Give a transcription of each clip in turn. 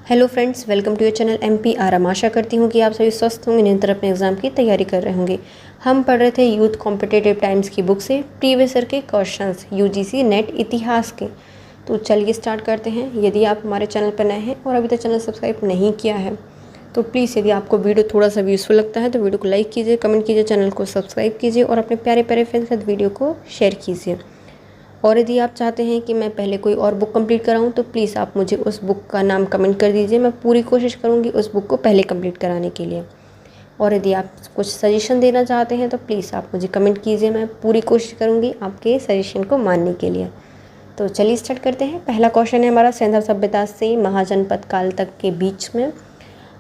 Hello friends, welcome to your channel MPRM। आशा करती हूँ कि आप सभी स्वस्थ होंगे, निरंतर अपने एग्जाम की तैयारी कर रहे होंगे। हम पढ़ रहे थे यूथ कॉम्पिटिटिव टाइम्स की बुक से प्रीवियस ईयर के क्वेश्चंस UGC नेट इतिहास के। तो चलिए स्टार्ट करते हैं। यदि आप हमारे चैनल पर नए हैं और अभी तक चैनल सब्सक्राइब नहीं किया है तो प्लीज़, यदि आपको वीडियो थोड़ा सा भी यूज़फुल लगता है तो वीडियो को लाइक कीजिए, कमेंट कीजिए, चैनल को सब्सक्राइब कीजिए और अपने प्यारे प्यारे फ्रेंड्स के साथ वीडियो को शेयर कीजिए। और यदि आप चाहते हैं कि मैं पहले कोई और बुक कंप्लीट कराऊं तो प्लीज़ आप मुझे उस बुक का नाम कमेंट कर दीजिए। मैं पूरी कोशिश करूंगी उस बुक को पहले कंप्लीट कराने के लिए। और यदि आप कुछ सजेशन देना चाहते हैं तो प्लीज़ आप मुझे कमेंट कीजिए। मैं पूरी कोशिश करूंगी आपके सजेशन को मानने के लिए। तो चलिए स्टार्ट करते हैं। पहला क्वेश्चन है हमारा सिंधु सभ्यता से महाजनपद काल तक के बीच में,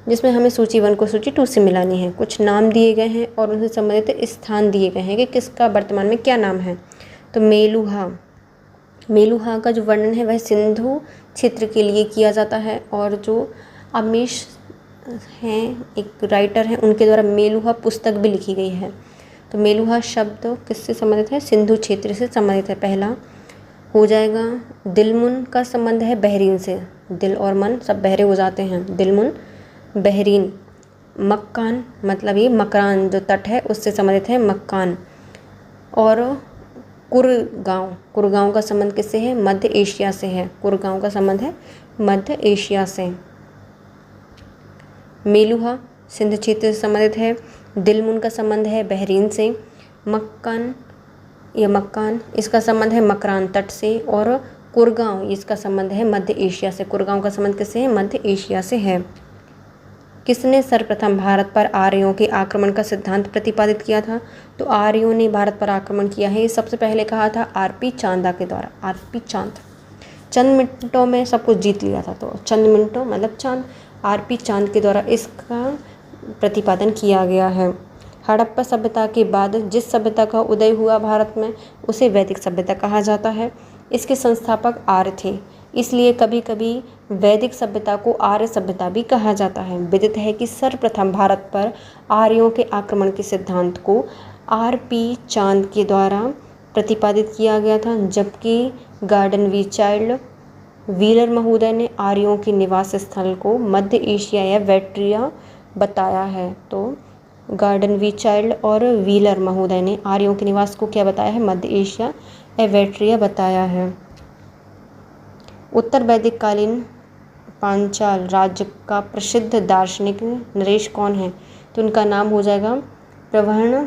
जिसमें हमें सूची 1 को सूची 2 से मिलानी है। कुछ नाम दिए गए हैं और उनसे संबंधित स्थान दिए गए हैं कि किसका वर्तमान में क्या नाम है। तो मेलुहा का जो वर्णन है वह सिंधु क्षेत्र के लिए किया जाता है। और जो अमीश हैं, एक राइटर हैं, उनके द्वारा मेलुहा पुस्तक भी लिखी गई है। तो मेलुहा शब्द किससे संबंधित है? सिंधु क्षेत्र से संबंधित है। पहला हो जाएगा। दिलमुन का संबंध है बहरीन से। दिल और मन सब बहरे हो जाते हैं। Dilmun Bahrain. मक्कान मतलब ये मकरान जो तट है उससे संबंधित है, मक्कान। और कुरगांव का संबंध किससे है? मध्य एशिया से है। कुरगांव का संबंध है मध्य एशिया से। मेलुहा सिंध क्षेत्र से संबंधित है। दिलमुन का संबंध है बहरीन से। मक्कान इसका संबंध है मकरान तट से। और कुरगांव इसका संबंध है मध्य एशिया से। कुरगांव का संबंध किससे है? मध्य एशिया से है। किसने सर्वप्रथम भारत पर आर्यों के आक्रमण का सिद्धांत प्रतिपादित किया था? तो आर्यों ने भारत पर आक्रमण किया है, ये सबसे पहले कहा था RP चांदा के द्वारा। RP चांद चंद मिनटों में सब कुछ जीत लिया था। तो चंद मिनटों मतलब चांद, RP चांद के द्वारा इसका प्रतिपादन किया गया है। हड़प्पा सभ्यता के बाद जिस सभ्यता का उदय हुआ भारत में उसे वैदिक सभ्यता कहा जाता है। इसके संस्थापक आर्य थे, इसलिए कभी कभी वैदिक सभ्यता को आर्य सभ्यता भी कहा जाता है। विदित है कि सर्वप्रथम भारत पर आर्यों के आक्रमण के सिद्धांत को RP चांद के द्वारा प्रतिपादित किया गया था, जबकि व्हीलर महोदय ने आर्यों के निवास स्थल को मध्य एशिया या बैक्ट्रिया बताया है। तो गार्डनवीचाइल्ड और व्हीलर महोदय ने आर्यों के निवास को क्या बताया है? मध्य एशिया या बैक्ट्रिया बताया है। उत्तर वैदिक कालीन पांचाल राज्य का प्रसिद्ध दार्शनिक नरेश कौन है? तो उनका नाम हो जाएगा प्रवण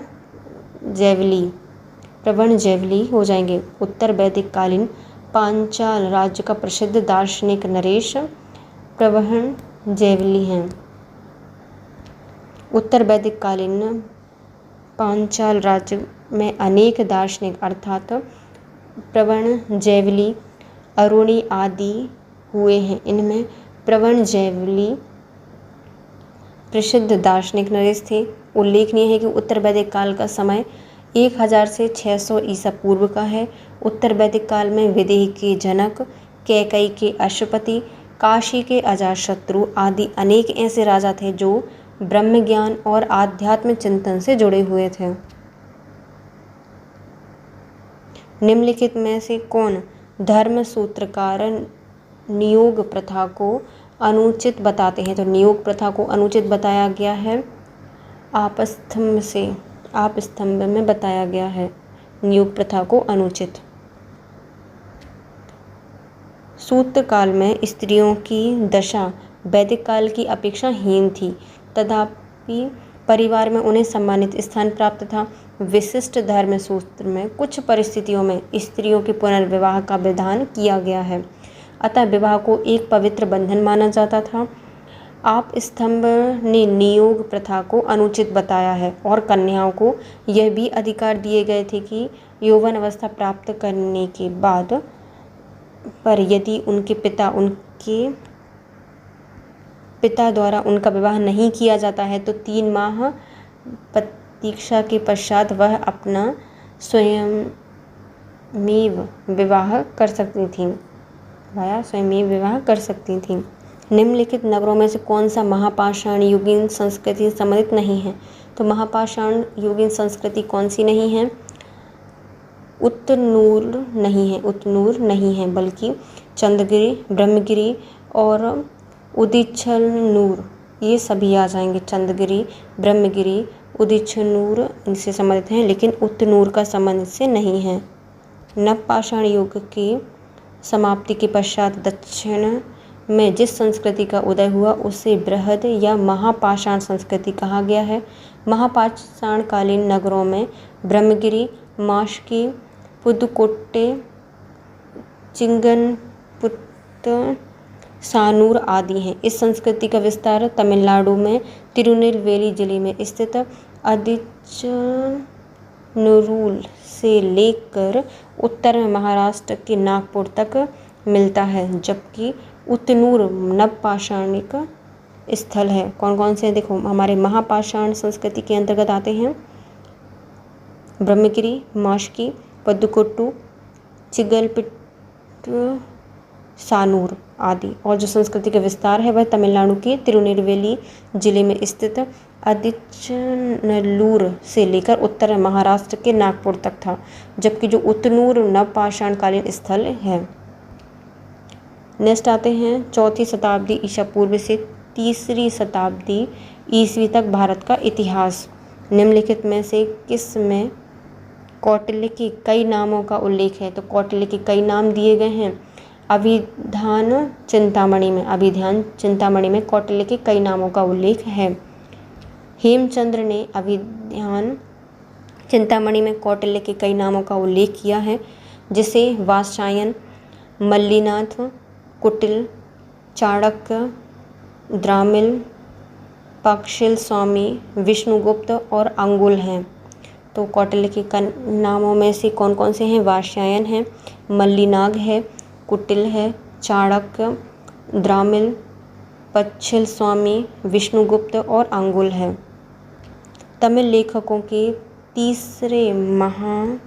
जैवली हो जाएंगे। उत्तर वैदिक कालीन पांचाल राज्य का प्रसिद्ध दार्शनिक नरेश प्रवण जैवली हैं। उत्तर वैदिक कालीन पांचाल राज्य में अनेक दार्शनिक अर्थात प्रवण जैवली, अरुणी आदि हुए हैं। इनमें प्रवण जैवली प्रसिद्ध दार्शनिक नरेश थे। उल्लेखनीय है कि उत्तर वैदिक काल का समय 1000 से 600 ईसा पूर्व का है। उत्तर वैदिक काल में विदेह के जनक, कैकई के अश्वपति, काशी के अजातशत्रु आदि अनेक ऐसे राजा थे जो ब्रह्म ज्ञान और आध्यात्म चिंतन से जुड़े हुए थे। निम्नलिखित में से कौन धर्म सूत्रकार नियोग प्रथा को अनुचित बताते हैं? तो नियोग प्रथा को अनुचित बताया गया है आपस्तंभ में बताया गया है नियोग प्रथा को अनुचित। सूत्र काल में स्त्रियों की दशा वैदिक काल की अपेक्षा हीन थी, तथापि परिवार में उन्हें सम्मानित स्थान प्राप्त था। विशिष्ट धर्म सूत्र में कुछ परिस्थितियों में स्त्रियों के पुनर्विवाह का विधान किया गया है, अतः विवाह को एक पवित्र बंधन माना जाता था। आप स्तंभ ने नियोग प्रथा को अनुचित बताया है और कन्याओं को यह भी अधिकार दिए गए थे कि यौवन अवस्था प्राप्त करने के बाद पर यदि उनके पिता द्वारा उनका विवाह नहीं किया जाता है तो 3 माह प्रतीक्षा के पश्चात वह अपना स्वयमेव विवाह कर सकती थीं। निम्नलिखित नगरों में से कौन सा महापाषाण युगीन संस्कृति से संबंधित नहीं है? तो महापाषाण युगीन संस्कृति कौन सी नहीं है? उत्तनूर नहीं है, बल्कि चंद्रगिरी, ब्रह्मगिरी और उदिछनूर, ये सभी आ जाएंगे। चंद्रगिरी, ब्रह्मगिरी, उदिछनूर इनसे संबंधित हैं, लेकिन उतनूर का संबंध इससे नहीं है। नवपाषाण युग की समाप्ति के पश्चात दक्षिण में जिस संस्कृति का उदय हुआ उसे बृहद या महापाषाण संस्कृति कहा गया है। महापाषाणकालीन नगरों में ब्रह्मगिरी, माशकी, पुदुकोट्टे, चिंगनपुत्त, सानूर आदि हैं। इस संस्कृति का विस्तार तमिलनाडु में तिरुनेलवेली जिले में स्थित आदिचनरूल से लेकर उत्तर में महाराष्ट्र के नागपुर तक मिलता है, जबकि उतनूर नवपाषाणिक स्थल है। कौन कौन से देखो हमारे महापाषाण संस्कृति के अंतर्गत आते हैं? ब्रह्मगिरी, माशकी, पद्दुकोट्टू, चिगलपिट्टू, सानूर आदि। और जो संस्कृति का विस्तार है वह तमिलनाडु के तिरुनेलवेली जिले में स्थित आदिचनल्लूर से लेकर उत्तर महाराष्ट्र के नागपुर तक था, जबकि जो उतनूर नवपाषाणकालीन स्थल है। नेक्स्ट आते हैं 4वीं शताब्दी ईसा पूर्व से 3री शताब्दी ईस्वी तक भारत का इतिहास। निम्नलिखित में से किस में कौटिल्य के कई नामों का उल्लेख है? तो कौटिल्य के कई नाम दिए गए हैं। अभिधान चिंतामणि में कौटिल्य के कई नामों का उल्लेख है। हेमचंद्र ने अभिधान चिंतामणि में कौटिल्य के कई नामों का उल्लेख किया है, जिसे वात्स्यायन, मल्लिनाथ, कुटिल, चाणक्य, द्रामिल, पक्षिल स्वामी, विष्णुगुप्त और अंगुल हैं। तो कौटिल्य के नामों में से कौन कौन से हैं? वात्स्यायन है, मल्लिनाग है, कुटिल है, चाणक्य, द्रामिल, पक्षिल स्वामी, विष्णुगुप्त और अंगुल है। तमिल लेखकों के तीसरे महान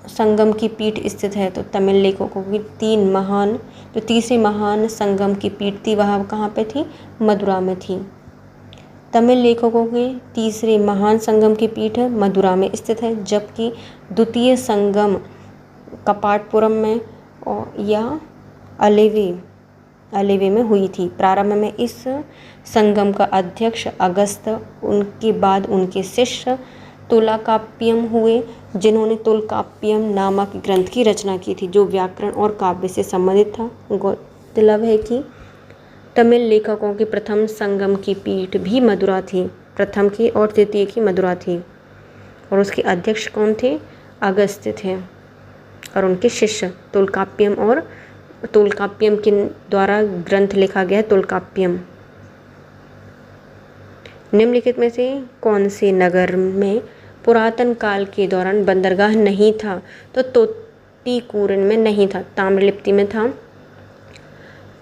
संगम की पीठ स्थित है। तो तमिल लेखकों की तीसरे महान संगम की पीठ थी, वह कहाँ पे थी? मदुरा में थी। तमिल लेखकों के तीसरे महान संगम की पीठ मदुरा में स्थित है, जबकि द्वितीय संगम कपाटपुरम में या अलेवे में हुई थी। प्रारंभ में इस संगम का अध्यक्ष अगस्त, उनके बाद उनके शिष्य तोल्काप्पियम हुए, जिन्होंने तोल्काप्पियम नामक ग्रंथ की रचना की थी, जो व्याकरण और काव्य से संबंधित था। गौरतलब है कि तमिल लेखकों की प्रथम संगम की पीठ भी मदुरा थी। प्रथम की और तृतीय की मदुरा थी, और उसके अध्यक्ष कौन थे? अगस्त्य थे, और उनके शिष्य तोल्काप्पियम के द्वारा ग्रंथ लिखा गया है, तोल्काप्पियम। निम्नलिखित में से कौन से नगर में पुरातन काल के दौरान बंदरगाह नहीं था? तो तूतीकोरिन में नहीं था, ताम्रलिप्ति में था,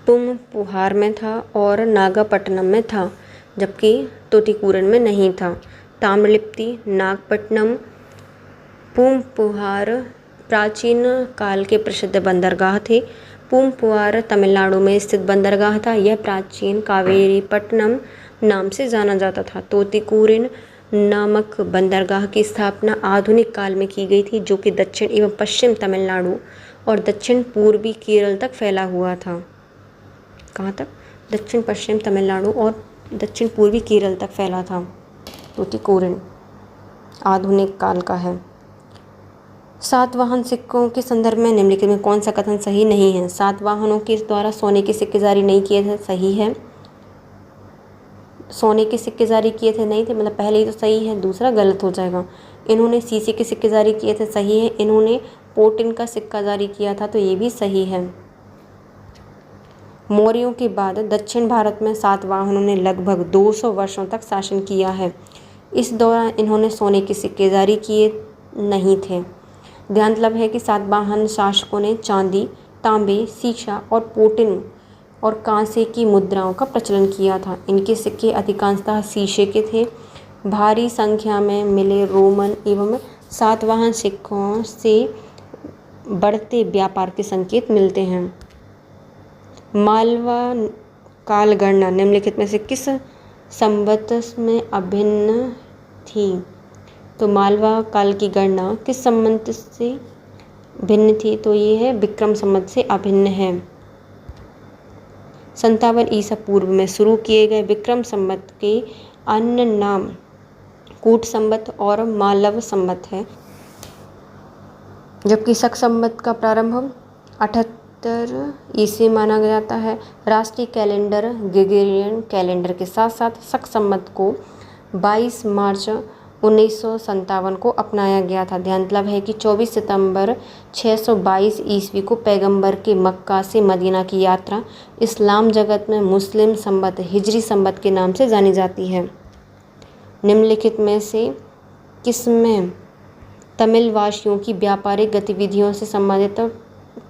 पुमपुहार में था और नागपट्टनम में था, जबकि तूतीकोरिन में नहीं था। ताम्रलिप्ति, नागपट्टनम, पुमपुहार प्राचीन काल के प्रसिद्ध बंदरगाह थे। पुमपुहार तमिलनाडु में स्थित बंदरगाह था। यह प्राचीन कावेरीपट्टनम नाम से जाना जाता था। तूतीकोरिन नामक बंदरगाह की स्थापना आधुनिक काल में की गई थी, जो कि दक्षिण एवं पश्चिम तमिलनाडु और दक्षिण पूर्वी केरल तक फैला हुआ था। कहाँ तक? दक्षिण पश्चिम तमिलनाडु और दक्षिण पूर्वी केरल तक फैला था। तूतीकोरिन आधुनिक काल का है। सातवाहन सिक्कों के संदर्भ में निम्नलिखित में कौन सा कथन सही नहीं है? सातवाहनों के द्वारा सोने के सिक्के जारी नहीं किए थे, सही है। सोने के सिक्के जारी किए थे, नहीं थे, मतलब पहले ही तो सही है, दूसरा गलत हो जाएगा। इन्होंने शीशे के सिक्के जारी किए थे, सही है। इन्होंने पोटिन का सिक्का जारी किया था, तो ये भी सही है। मौर्यों के बाद दक्षिण भारत में सातवाहनों ने लगभग 200 वर्षों तक शासन किया है। इस दौरान इन्होंने सोने के सिक्के जारी किए नहीं थे। ध्यानतलब है कि सातवाहन शासकों ने चांदी, तांबे, सीसा और पोटिन और कांसे की मुद्राओं का प्रचलन किया था। इनके सिक्के अधिकांशतः शीशे के थे। भारी संख्या में मिले रोमन एवं सातवाहन सिक्कों से बढ़ते व्यापार के संकेत मिलते हैं। मालवा काल गणना निम्नलिखित में से किस संवत में अभिन्न थी? तो मालवा काल की गणना किस संवत से भिन्न थी? तो ये है विक्रम संवत से अभिन्न है। 57 ईसा पूर्व में शुरू किए गए विक्रम संवत के अन्य नाम कूट संवत और मालव संवत है, जबकि शक संवत का प्रारंभ 78 ईस्वी माना जाता है। राष्ट्रीय कैलेंडर ग्रेगोरियन कैलेंडर के साथ साथ शक संवत को 22 मार्च 1957 को अपनाया गया था। ध्यातलब है कि 24 सितंबर 622 ईस्वी को पैगंबर के मक्का से मदीना की यात्रा इस्लाम जगत में मुस्लिम संवत हिजरी संवत के नाम से जानी जाती है। निम्नलिखित में से किसमें तमिल वासियों की व्यापारिक गतिविधियों से संबंधित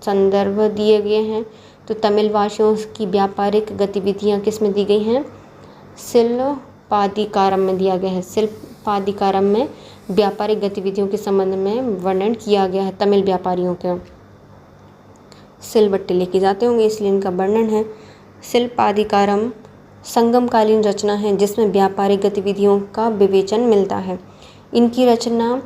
संदर्भ दिए गए हैं? तो तमिल वासियों की व्यापारिक गतिविधियां किस में दी गई हैं? शिल्पाधिकारम में दिया गया है। शिल्पाधिकारम में व्यापारिक गतिविधियों के संबंध में वर्णन किया गया है। तमिल व्यापारियों के सिलबट्टे लेके जाते होंगे इसलिए इनका वर्णन है। शिल्पाधिकारम संगमकालीन रचना है जिसमें व्यापारिक गतिविधियों का विवेचन मिलता है। इनकी रचना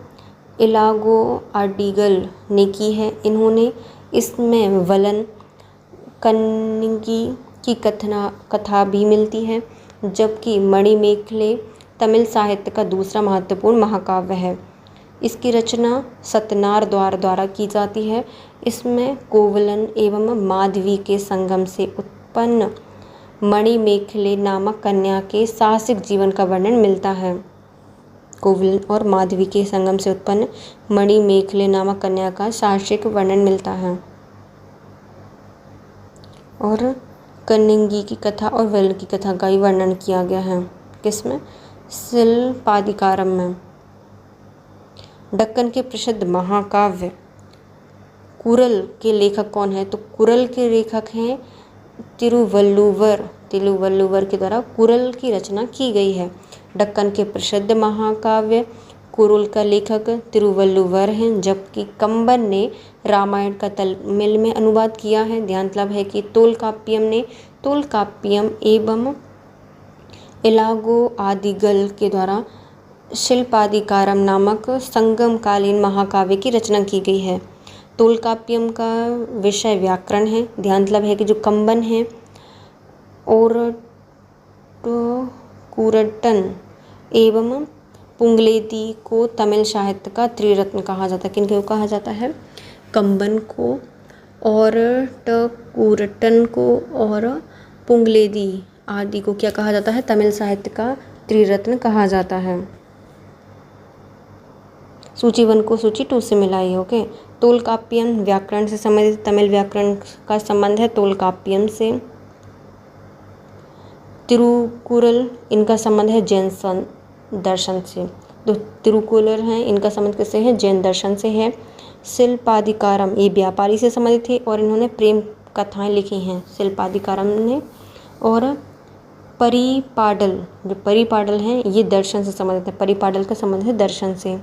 इलागो आडिगल ने की है। इन्होंने इसमें वलन कन्निंगी की कथा भी मिलती है, जबकि मणिमेखले तमिल साहित्य का दूसरा महत्वपूर्ण महाकाव्य है। इसकी रचना सतनार द्वारा की जाती है। इसमें कोवलन एवं माधवी के संगम से उत्पन्न मणिमेखले नामक कन्या के साहसिक जीवन का वर्णन मिलता है। कोवलन और माधवी के संगम से उत्पन्न मणिमेखले नामक कन्या का साहसिक वर्णन मिलता है। और कन्निंगी की कथा और वलन की कथा का ही वर्णन किया गया है। किसमें? शिल्पाधिकारम में। दक्कन के प्रसिद्ध महाकाव्य कुरल के लेखक कौन है? तो कुरल के लेखक हैं तिरुवल्लुवर के द्वारा कुरल की रचना की गई है। दक्कन के प्रसिद्ध महाकाव्य कुरल का लेखक तिरुवल्लुवर हैं, जबकि कंबन ने रामायण का तमिल में अनुवाद किया है। ध्यातलब है कि तोलकाप्पियम एवं इलागो आदिगल के द्वारा शिल्पाधिकारम नामक संगमकालीन महाकाव्य की रचना की गई है। तोलकाप्पियम का विषय व्याकरण है। ध्यातलब है कि जो कंबन है और कुरट्टन एवं पुंगलेदी को तमिल साहित्य का त्रिरत्न कहा जाता है। किनको कहा जाता है? कंबन को और कुरट्टन को और पुंगलेदी आदि को क्या कहा जाता है? तमिल साहित्य का त्रिरत्न कहा जाता है। सूची 1 को सूची 2 से मिलाई। ओके। तोलकाप्पियम व्याकरण से संबंधित, तमिल व्याकरण का संबंध है तोलकाप्पियम से। तिरुकुरल इनका संबंध है जैन दर्शन से। तो तिरुकुरल हैं, इनका संबंध किससे है? जैन दर्शन से है। शिल्पाधिकारम ये व्यापारी से संबंधित थे और इन्होंने प्रेम कथाएं लिखी हैं शिल्पाधिकारम ने। और परिपाडल, जो परिपाडल हैं ये दर्शन से संबंधित है। परिपाडल का संबंध है दर्शन से।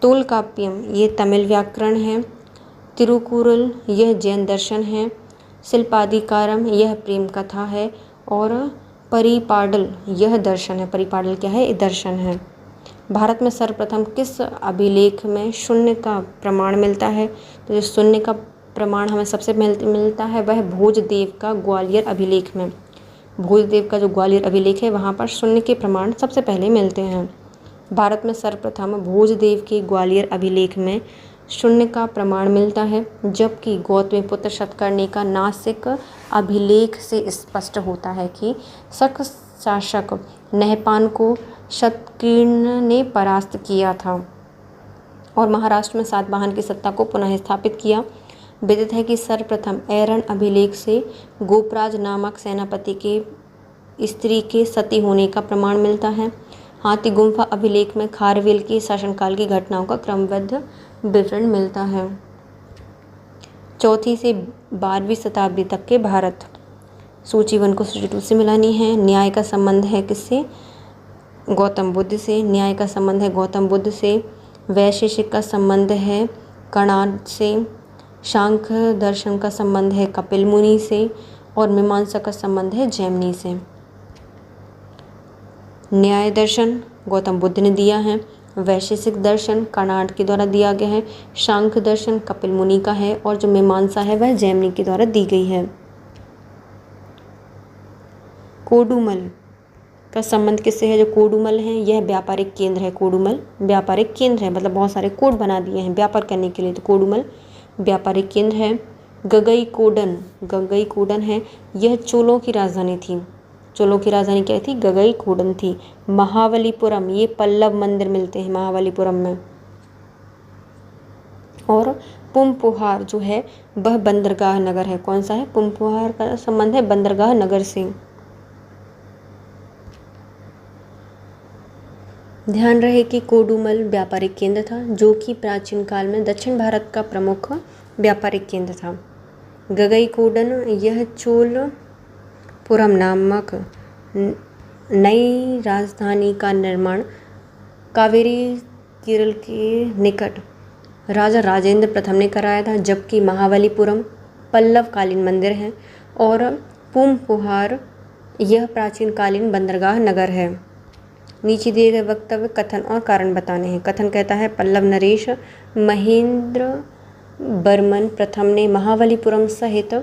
तोलकाप्पियम ये तमिल व्याकरण है। तिरुकुरल यह जैन दर्शन है। शिल्पाधिकारम यह प्रेम कथा है। और परिपाडल यह दर्शन है। परिपाडल क्या है? दर्शन है। भारत में सर्वप्रथम किस अभिलेख में शून्य का प्रमाण मिलता है? तो जो शून्य का प्रमाण हमें सबसे मिलता है वह भोजदेव का ग्वालियर अभिलेख में। भोजदेव का जो ग्वालियर अभिलेख है वहाँ पर शून्य के प्रमाण सबसे पहले मिलते हैं। भारत में सर्वप्रथम भोजदेव के ग्वालियर अभिलेख में शून्य का प्रमाण मिलता है, जबकि गौतमीपुत्र शतकर्णी का नासिक अभिलेख से स्पष्ट होता है कि शक शासक नहपान को शतकीर्ण ने परास्त किया था और महाराष्ट्र में सातवाहन की सत्ता को पुनः स्थापित किया। विदित है कि सर्वप्रथम ऐरन अभिलेख से गोपराज नामक सेनापति के स्त्री के सती होने का प्रमाण मिलता है। हाथी गुम्फा अभिलेख में खारवेल के शासनकाल की घटनाओं का क्रमबद्ध विवरण मिलता है। 4वीं से 12वीं शताब्दी तक के भारत। सूची 1 को सूची 2 से मिलानी है। न्याय का संबंध है किससे? गौतम बुद्ध से। न्याय का संबंध है गौतम बुद्ध से। वैशेषिक का संबंध है कणाद से। सांख्य दर्शन का संबंध है कपिल मुनि से। और मीमांसा का संबंध है जैमिनी से। न्याय दर्शन गौतम बुद्ध ने दिया है। वैशेषिक दर्शन कर्नाड के द्वारा दिया गया है। सांख्य दर्शन कपिल मुनि का है और जो मीमांसा है वह जैमिनी के द्वारा दी गई है। कोडुमल का संबंध किससे है? जो कोडुमल है यह व्यापारिक केंद्र है। कोडुमल व्यापारिक केंद्र है, मतलब बहुत सारे कोड बना दिए हैं व्यापार करने के लिए, तो कोडुमल व्यापारिक केंद्र है। गगईकोंडन है, यह चोलों की राजधानी थी। चोलों की राजधानी क्या थी? गगईकोंडन थी। महाबलीपुरम, ये पल्लव मंदिर मिलते हैं महाबलीपुरम में। और पुमपुहार जो है वह बंदरगाह नगर है। कौन सा है? पुमपुहार का संबंध है बंदरगाह नगर से। ध्यान रहे कि कोडुमल व्यापारिक केंद्र था जो कि प्राचीन काल में दक्षिण भारत का प्रमुख व्यापारिक केंद्र था। गगईकोंडन यह चोलपुरम नामक नई राजधानी का निर्माण कावेरी केरल के निकट राजा राजेंद्र प्रथम ने कराया था, जबकि महाबलीपुरम पल्लव कालीन मंदिर है और पुमपुहार यह प्राचीन कालीन बंदरगाह नगर है। नीचे दिए गए वक्तव्य कथन और कारण बताने हैं। कथन कहता है पल्लव नरेश महेंद्र बर्मन प्रथम ने महाबलीपुरम सहित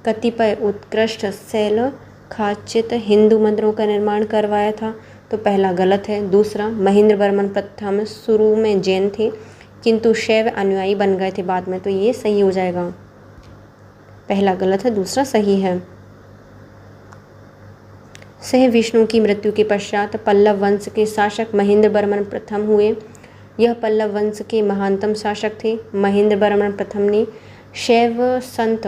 कतिपय उत्कृष्ट शैल खाचित हिंदू मंदिरों का निर्माण करवाया था, तो पहला गलत है। दूसरा, महेंद्र बर्मन प्रथम शुरू में जैन थे किंतु शैव अनुयायी बन गए थे बाद में, तो ये सही हो जाएगा। पहला गलत है, दूसरा सही है। सह विष्णु की मृत्यु के पश्चात पल्लव वंश के शासक महेंद्र बर्मन प्रथम हुए। यह पल्लव वंश के महानतम शासक थे। महेंद्र बर्मन प्रथम ने शैव संत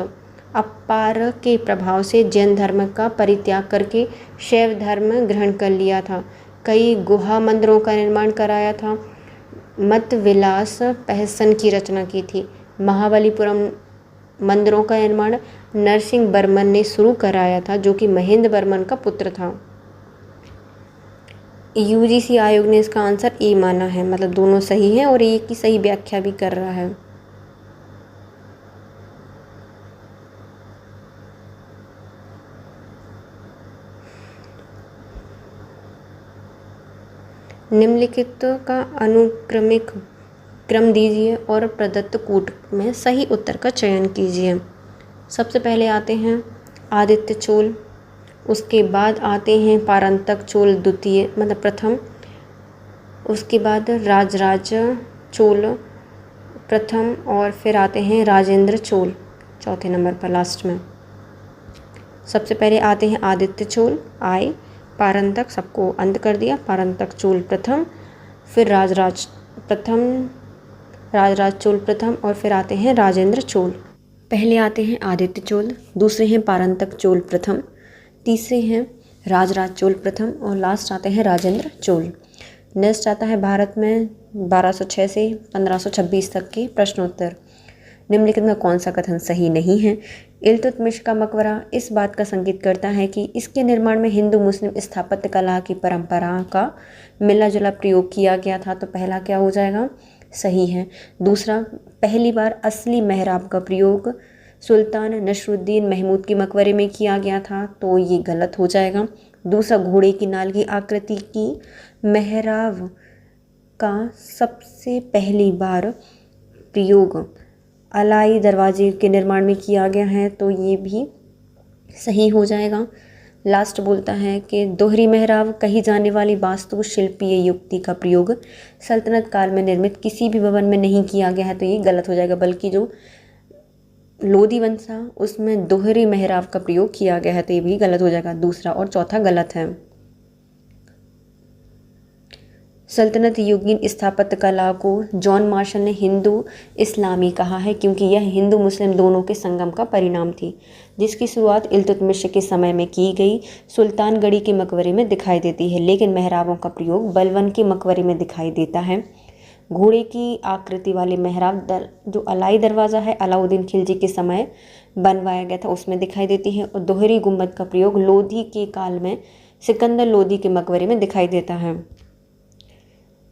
अप्पार के प्रभाव से जैन धर्म का परित्याग करके शैव धर्म ग्रहण कर लिया था। कई गुहा मंदिरों का निर्माण कराया था। मत विलास प्रहसन की रचना की थी। महाबलीपुरम मंदिरों का निर्माण नरसिंह बर्मन ने शुरू कराया था, जो कि महेंद्र बर्मन का पुत्र था। यूजीसी आयोग ने इसका आंसर ए माना है, मतलब दोनों सही हैं और ए की सही व्याख्या भी कर रहा है। निम्नलिखित का अनुक्रमिक क्रम दीजिए और प्रदत्त कूट में सही उत्तर का चयन कीजिए। सबसे पहले आते हैं आदित्य चोल, उसके बाद आते हैं पारंतक चोल द्वितीय मतलब प्रथम, उसके बाद राजराज चोल प्रथम और फिर आते हैं राजेंद्र चोल चौथे नंबर पर लास्ट में। सबसे पहले आते हैं आदित्य चोल आए, पारंतक सबको अंत कर दिया, पारंतक चोल प्रथम, फिर राजराज चोल प्रथम और फिर आते हैं राजेंद्र चोल। पहले आते हैं आदित्य चोल, दूसरे हैं पारंतक चोल प्रथम, तीसरे हैं राजराज चोल प्रथम और लास्ट आते हैं राजेंद्र चोल। नेक्स्ट आता है भारत में 1206 से 1526 तक के प्रश्नोत्तर। निम्नलिखित में कौन सा कथन सही नहीं है? इल्तुतमिश का मकबरा इस बात का संकेत करता है कि इसके निर्माण में हिंदू मुस्लिम स्थापत्य कला की परंपरा का मिला जुला प्रयोग किया गया था, तो पहला क्या हो जाएगा? सही है। दूसरा, पहली बार असली मेहराब का प्रयोग सुल्तान नसरुद्दीन महमूद के मकबरे में किया गया था, तो ये गलत हो जाएगा। दूसरा, घोड़े की नाल की आकृति की मेहराब का सबसे पहली बार प्रयोग अलाई दरवाजे के निर्माण में किया गया है, तो ये भी सही हो जाएगा। लास्ट बोलता है कि दोहरी मेहराब कही जाने वाली वास्तुशिल्पीय युक्ति का प्रयोग सल्तनत काल में निर्मित किसी भी भवन में नहीं किया गया है, तो ये गलत हो जाएगा। बल्कि जो लोधी वंश था उसमें दोहरी मेहराब का प्रयोग किया गया है, तो ये भी गलत हो जाएगा। दूसरा और चौथा गलत है। सल्तनत युगीन स्थापत्य कला को जॉन मार्शल ने हिंदू इस्लामी कहा है, क्योंकि यह हिंदू मुस्लिम दोनों के संगम का परिणाम थी, जिसकी शुरुआत इल्तुतमिश के समय में की गई सुल्तानगढ़ी के मकबरे में दिखाई देती है, लेकिन मेहराबों का प्रयोग बलवन के मकबरे में दिखाई देता है। घोड़े की आकृति वाली मेहराब जो अलाई दरवाज़ा है अलाउद्दीन खिलजी के समय बनवाया गया था उसमें दिखाई देती है, और दोहरी गुम्बद का प्रयोग लोधी के काल में सिकंदर लोधी के मकबरे में दिखाई देता है।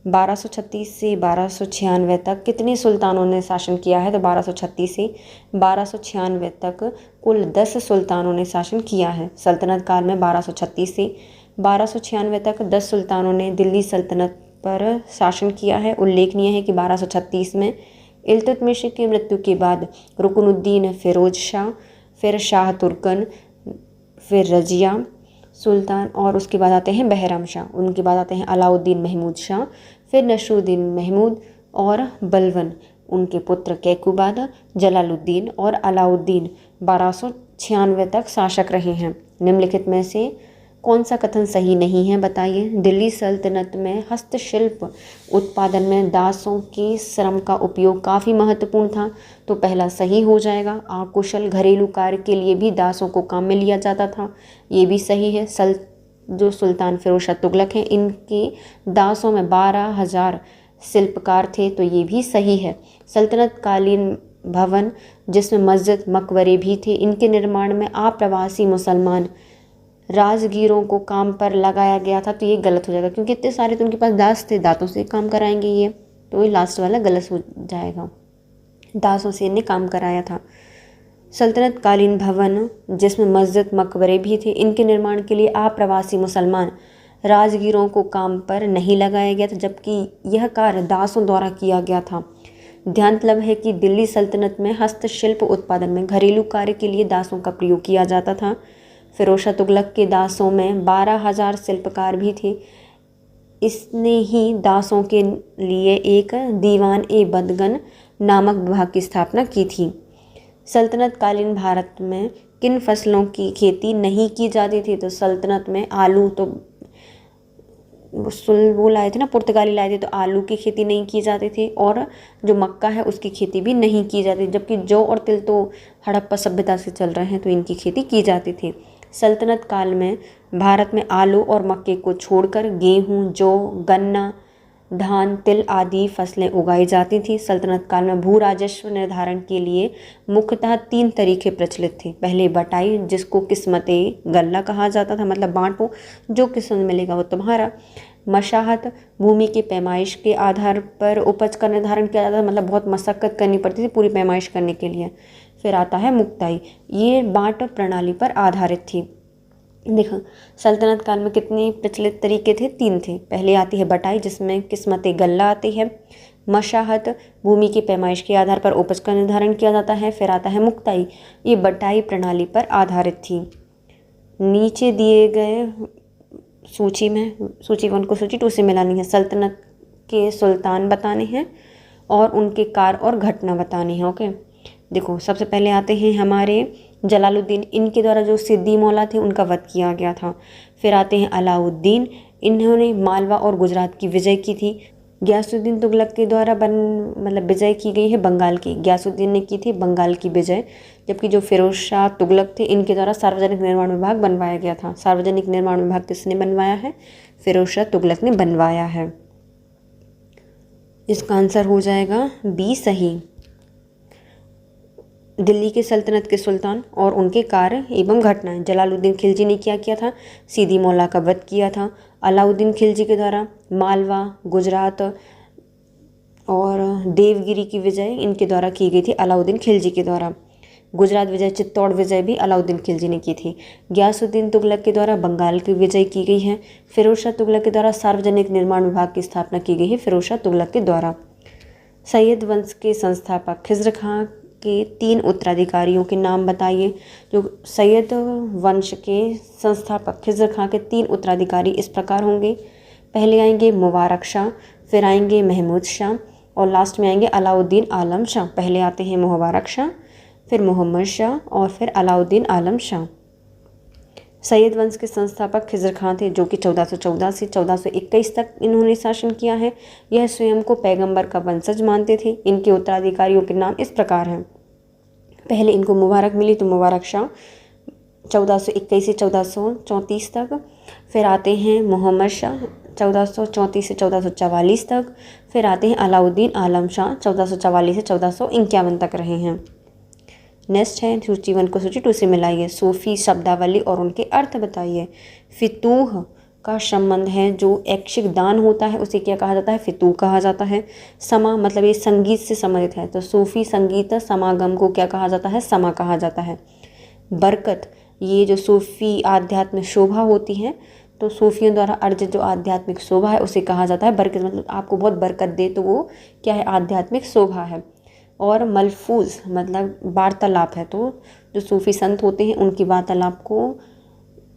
1236 से 1296 तक कितने सुल्तानों ने शासन किया है? तो 1236 से 1296 तक कुल 10 सुल्तानों ने शासन किया है। सल्तनत काल में 1236 से 1296 तक 10 सुल्तानों ने दिल्ली सल्तनत पर शासन किया है। उल्लेखनीय है कि 1236 में इल्तुतमिश की मृत्यु के बाद रुकनुद्दीन फिरोज शाह, फिर शाह तुर्कन, फिर रजिया सुल्तान और उसके बाद आते हैं बहराम शाह, उनके बाद आते हैं अलाउद्दीन महमूद शाह, फिर नसरुद्दीन महमूद और बलवन, उनके पुत्र कैकुबाद, जलालुद्दीन और अलाउद्दीन 1296 तक शासक रहे हैं। निम्नलिखित में से कौन सा कथन सही नहीं है बताइए। दिल्ली सल्तनत में हस्तशिल्प उत्पादन में दासों के श्रम का उपयोग काफ़ी महत्वपूर्ण था, तो पहला सही हो जाएगा। अकुशल घरेलू कार्य के लिए भी दासों को काम में लिया जाता था, ये भी सही है। जो सुल्तान फिरोज शाह तुगलक हैं, इनके दासों में 12,000 शिल्पकार थे, तो ये भी सही है। सल्तनत कालीन भवन जिसमें मस्जिद मकबरे भी थे, इनके निर्माण में अप्रवासी मुसलमान राजगीरों को काम पर लगाया गया था, तो ये गलत हो जाएगा क्योंकि इतने सारे तो उनके पास दास थे, दांतों से काम कराएंगे ये, तो ये लास्ट वाला गलत हो जाएगा। दासों से इन्हें काम कराया था। सल्तनत कालीन भवन जिसमें मस्जिद मकबरे भी थे, इनके निर्माण के लिए अप्रवासी मुसलमान राजगीरों को काम पर नहीं लगाया गया था, जबकि यह कार्य दासों द्वारा किया गया था। ध्यान तलब है कि दिल्ली सल्तनत में हस्तशिल्प उत्पादन में घरेलू कार्य के लिए दासों का प्रयोग किया जाता था। फिरोज शाह तुगलक के दासों में 12,000 शिल्पकार भी थे। इसने ही दासों के लिए एक दीवान ए बदगन नामक विभाग की स्थापना की थी। सल्तनत कालीन भारत में किन फसलों की खेती नहीं की जाती थी, तो सल्तनत में आलू तो वो लाए थे ना, पुर्तगाली लाए थे, तो आलू की खेती नहीं की जाती थी, और जो मक्का है उसकी खेती भी नहीं की जाती, जबकि जौ और तिल तो हड़प्पा सभ्यता से चल रहे हैं, तो इनकी खेती की जाती थी। सल्तनत काल में भारत में आलू और मक्के को छोड़कर गेहूँ, जौ, गन्ना, धान, तिल आदि फसलें उगाई जाती थी। सल्तनत काल में भू राजस्व निर्धारण के लिए मुख्यतः 3 तरीके प्रचलित थे। पहले बटाई, जिसको किस्मते गल्ला कहा जाता था, मतलब बांटो, जो किस्मत मिलेगा वो तुम्हारा। मशाहत, भूमि की पैमाइश के आधार पर उपज का निर्धारण किया जाता था, मतलब बहुत मशक्कत करनी पड़ती थी पूरी पैमाइश करने के लिए। फिर आता है मुक्ताई, ये बांट प्रणाली पर आधारित थी। देखो सल्तनत काल में कितने प्रचलित तरीके थे, 3 थे। पहले आती है बटाई, जिसमें किस्मत गल्ला आती है। मशाहत, भूमि की पैमाइश के आधार पर उपज का निर्धारण किया जाता है। फिर आता है मुक्ताई, ये बटाई प्रणाली पर आधारित थी। नीचे दिए गए सूची में सूची 1 को सूची 2 से मिलानी है। सल्तनत के सुल्तान बताने हैं और उनके कार्य और घटना बतानी है। ओके, देखो सबसे पहले आते हैं हमारे जलालुद्दीन, इनके द्वारा जो सिद्दी मौला थे उनका वध किया गया था। फिर आते हैं अलाउद्दीन, इन्होंने मालवा और गुजरात की विजय की थी। गयासुद्दीन तुगलक के द्वारा विजय की गई है बंगाल की, गयासुद्दीन ने की थी बंगाल की विजय। जबकि जो फिरोज शाह तुगलक थे, इनके द्वारा सार्वजनिक निर्माण विभाग बनवाया गया था। सार्वजनिक निर्माण विभाग किसने बनवाया है? फिरोज शाह तुगलक ने बनवाया है। इसका आंसर हो जाएगा बी सही। दिल्ली के सल्तनत के सुल्तान और उनके कार्य एवं घटनाएं। जलालुद्दीन खिलजी ने क्या किया था? सीदी मौला का वध किया था। अलाउद्दीन खिलजी के द्वारा मालवा, गुजरात और देवगिरी की विजय इनके द्वारा की गई थी, अलाउद्दीन खिलजी के द्वारा। गुजरात विजय, चित्तौड़ विजय भी अलाउद्दीन खिलजी ने की थी। गयासुद्दीन तुगलक के द्वारा बंगाल की विजय की गई है। फिरोज शाह तुगलक के द्वारा सार्वजनिक निर्माण विभाग की स्थापना की गई है, फिरोज शाह तुगलक के द्वारा। सैयद वंश के संस्थापक खिज़्र खां के 3 उत्तराधिकारियों के नाम बताइए। जो सैयद वंश के संस्थापक खिज़्र खां के 3 उत्तराधिकारी इस प्रकार होंगे। पहले आएंगे मुबारक शाह, फिर आएंगे महमूद शाह और लास्ट में आएंगे अलाउद्दीन आलम शाह। पहले आते हैं मुबारक शाह, फिर मोहम्मद शाह और फिर अलाउद्दीन आलम शाह। सैयद वंश के संस्थापक खिज़्र खां थे, जो कि 1414 से 1421 तक इन्होंने शासन किया है। यह स्वयं को पैगंबर का वंशज मानते थे। इनके उत्तराधिकारियों के नाम इस प्रकार हैं। पहले इनको मुबारक मिली, तो मुबारक शाह 1421 से 1434 तक। फिर आते हैं मोहम्मद शाह 1434 से 1444 तक। फिर आते हैं अलाउद्दीन आलम शाह 1444 से 1451 तक रहे हैं। नेक्स्ट है सूची 1 को सूची 2 से मिलाइए। सूफी शब्दावली और उनके अर्थ बताइए। फितूह का संबंध है, जो ऐच्छिक दान होता है उसे क्या कहा जाता है? फितूह कहा जाता है। समा मतलब ये संगीत से संबंधित है, तो सूफी संगीत समागम को क्या कहा जाता है? समा कहा जाता है। बरकत, ये जो सूफी आध्यात्म शोभा होती है, तो सूफियों द्वारा अर्जित जो आध्यात्मिक शोभा है उसे कहा जाता है बरकत, मतलब आपको बहुत बरकत दे तो वो क्या है, आध्यात्मिक शोभा है। और मलफूज मतलब वार्तालाप है, तो जो सूफी संत होते हैं उनकी वार्तालाप को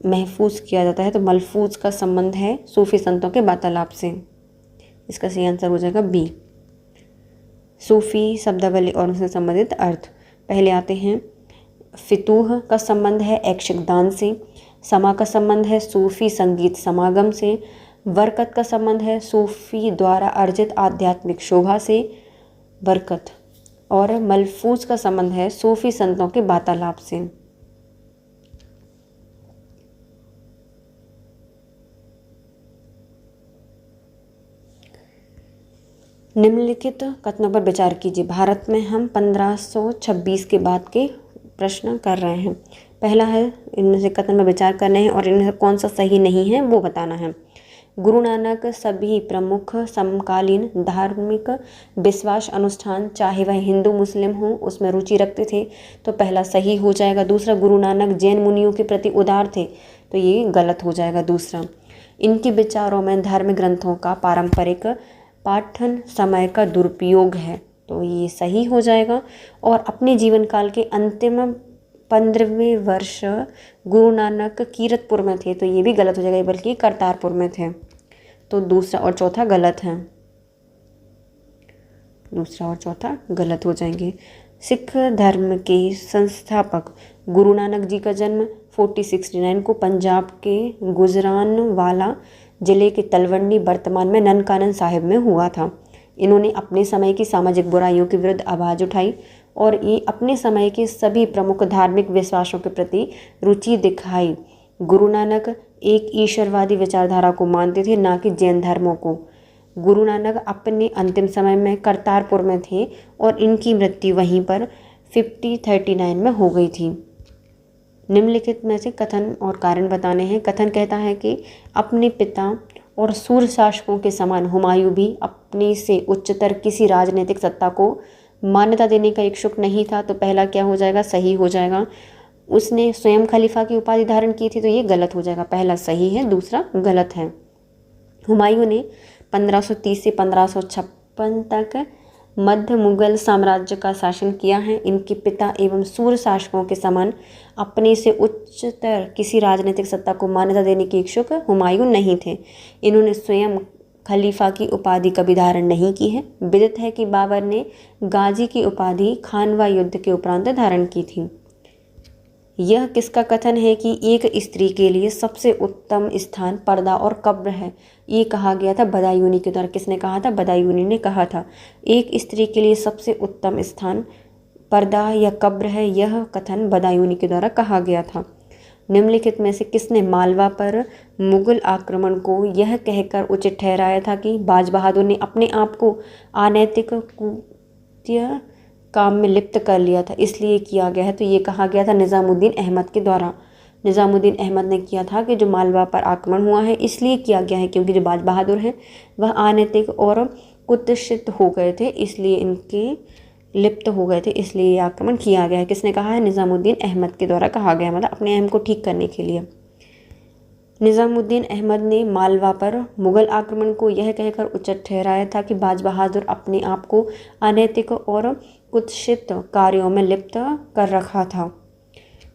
महफूज किया जाता है, तो मलफूज का संबंध है सूफी संतों के वार्तालाप से। इसका सही आंसर हो जाएगा बी। सूफी शब्दावली और उससे संबंधित अर्थ। पहले आते हैं फितूह का संबंध है ऐच्छिक दान से, समा का संबंध है सूफी संगीत समागम से, बरकत का संबंध है सूफी द्वारा अर्जित आध्यात्मिक शोभा से बरकत, और मलफूज का संबंध है सूफी संतों के वार्तालाप से। निम्नलिखित कथनों पर विचार कीजिए। भारत में हम 1526 के बाद के प्रश्न कर रहे हैं। पहला है, इनमें से कथन में विचार करने हैं और इनमें से कौन सा सही नहीं है वो बताना है। गुरु नानक सभी प्रमुख समकालीन धार्मिक विश्वास अनुष्ठान चाहे वह हिंदू मुस्लिम हो उसमें रुचि रखते थे, तो पहला सही हो जाएगा। दूसरा, गुरु नानक जैन मुनियों के प्रति उदार थे, तो ये गलत हो जाएगा दूसरा। इनके विचारों में धर्म ग्रंथों का पारंपरिक पाठन समय का दुरुपयोग है, तो ये सही हो जाएगा। और अपने जीवन काल के अंतिम 15वें वर्ष गुरु नानक कीरतपुर में थे, तो ये भी गलत हो जाएगा, बल्कि करतारपुर में थे, तो दूसरा और चौथा गलत है। दूसरा और चौथा गलत हो जाएंगे। सिख धर्म के संस्थापक गुरु नानक जी का जन्म 1469 को पंजाब के गुजरानवाला जिले के तलवंडी वर्तमान में ननकानन साहिब में हुआ था। इन्होंने अपने समय की सामाजिक बुराइयों के विरुद्ध आवाज़ उठाई और ये अपने समय के सभी प्रमुख धार्मिक विश्वासों के प्रति रुचि दिखाई। गुरु नानक एक ईश्वरवादी विचारधारा को मानते थे, ना कि जैन धर्मों को। गुरु नानक अपने अंतिम समय में करतारपुर में थे और इनकी मृत्यु वहीं पर 1539 में हो गई थी। निम्नलिखित में से कथन और कारण बताने हैं। कथन कहता है कि अपने पिता और सूर्य शासकों के समान हुमायूं भी अपने से उच्चतर किसी राजनीतिक सत्ता को मान्यता देने का इच्छुक नहीं था, तो पहला क्या हो जाएगा, सही हो जाएगा। उसने स्वयं खलीफा की उपाधि धारण की थी, तो ये गलत हो जाएगा, पहला सही है, दूसरा गलत है। हुमायूं ने 1530 से 1556 तक मध्य मुगल साम्राज्य का शासन किया है। इनके पिता एवं सूर्य शासकों के समान अपने से उच्चतर किसी राजनीतिक सत्ता को मान्यता देने के इच्छुक हुमायूं नहीं थे। इन्होंने स्वयं खलीफा की उपाधि कभी धारण नहीं की है। विदित है कि बाबर ने गाजी की उपाधि खानवा युद्ध के उपरांत धारण की थी। यह किसका कथन है कि एक स्त्री के लिए सबसे उत्तम स्थान पर्दा और कब्र है? ये कहा गया था बदायूनी के द्वारा। किसने कहा था? बदायूनी ने कहा था। एक स्त्री के लिए सबसे उत्तम स्थान पर्दा या कब्र है, यह कथन बदायूनी के द्वारा कहा गया था। निम्नलिखित में से किसने मालवा पर मुगल आक्रमण को यह कहकर उचित ठहराया था कि बाज बहादुर ने अपने आप को अनैतिक कृत्य काम में लिप्त कर लिया था, इसलिए किया गया है? तो ये कहा गया था निज़ामुद्दीन अहमद के द्वारा। निज़ामुद्दीन अहमद ने किया था कि जो मालवा पर आक्रमण हुआ है इसलिए किया गया है क्योंकि जो बाज बहादुर हैं वह अनैतिक और कुत्सित हो गए थे, इसलिए इनके लिप्त हो गए थे, इसलिए ये आक्रमण किया गया है। किसने कहा है? निज़ामुद्दीन अहमद के द्वारा कहा गया, मतलब अपने अहम को ठीक करने के लिए। निज़ामुद्दीन अहमद ने मालवा पर मुगल आक्रमण को यह कहकर उचित ठहराया था कि बाज बहादुर अपने आप को अनैतिक और कुत्सित कार्यों में लिप्त कर रखा था।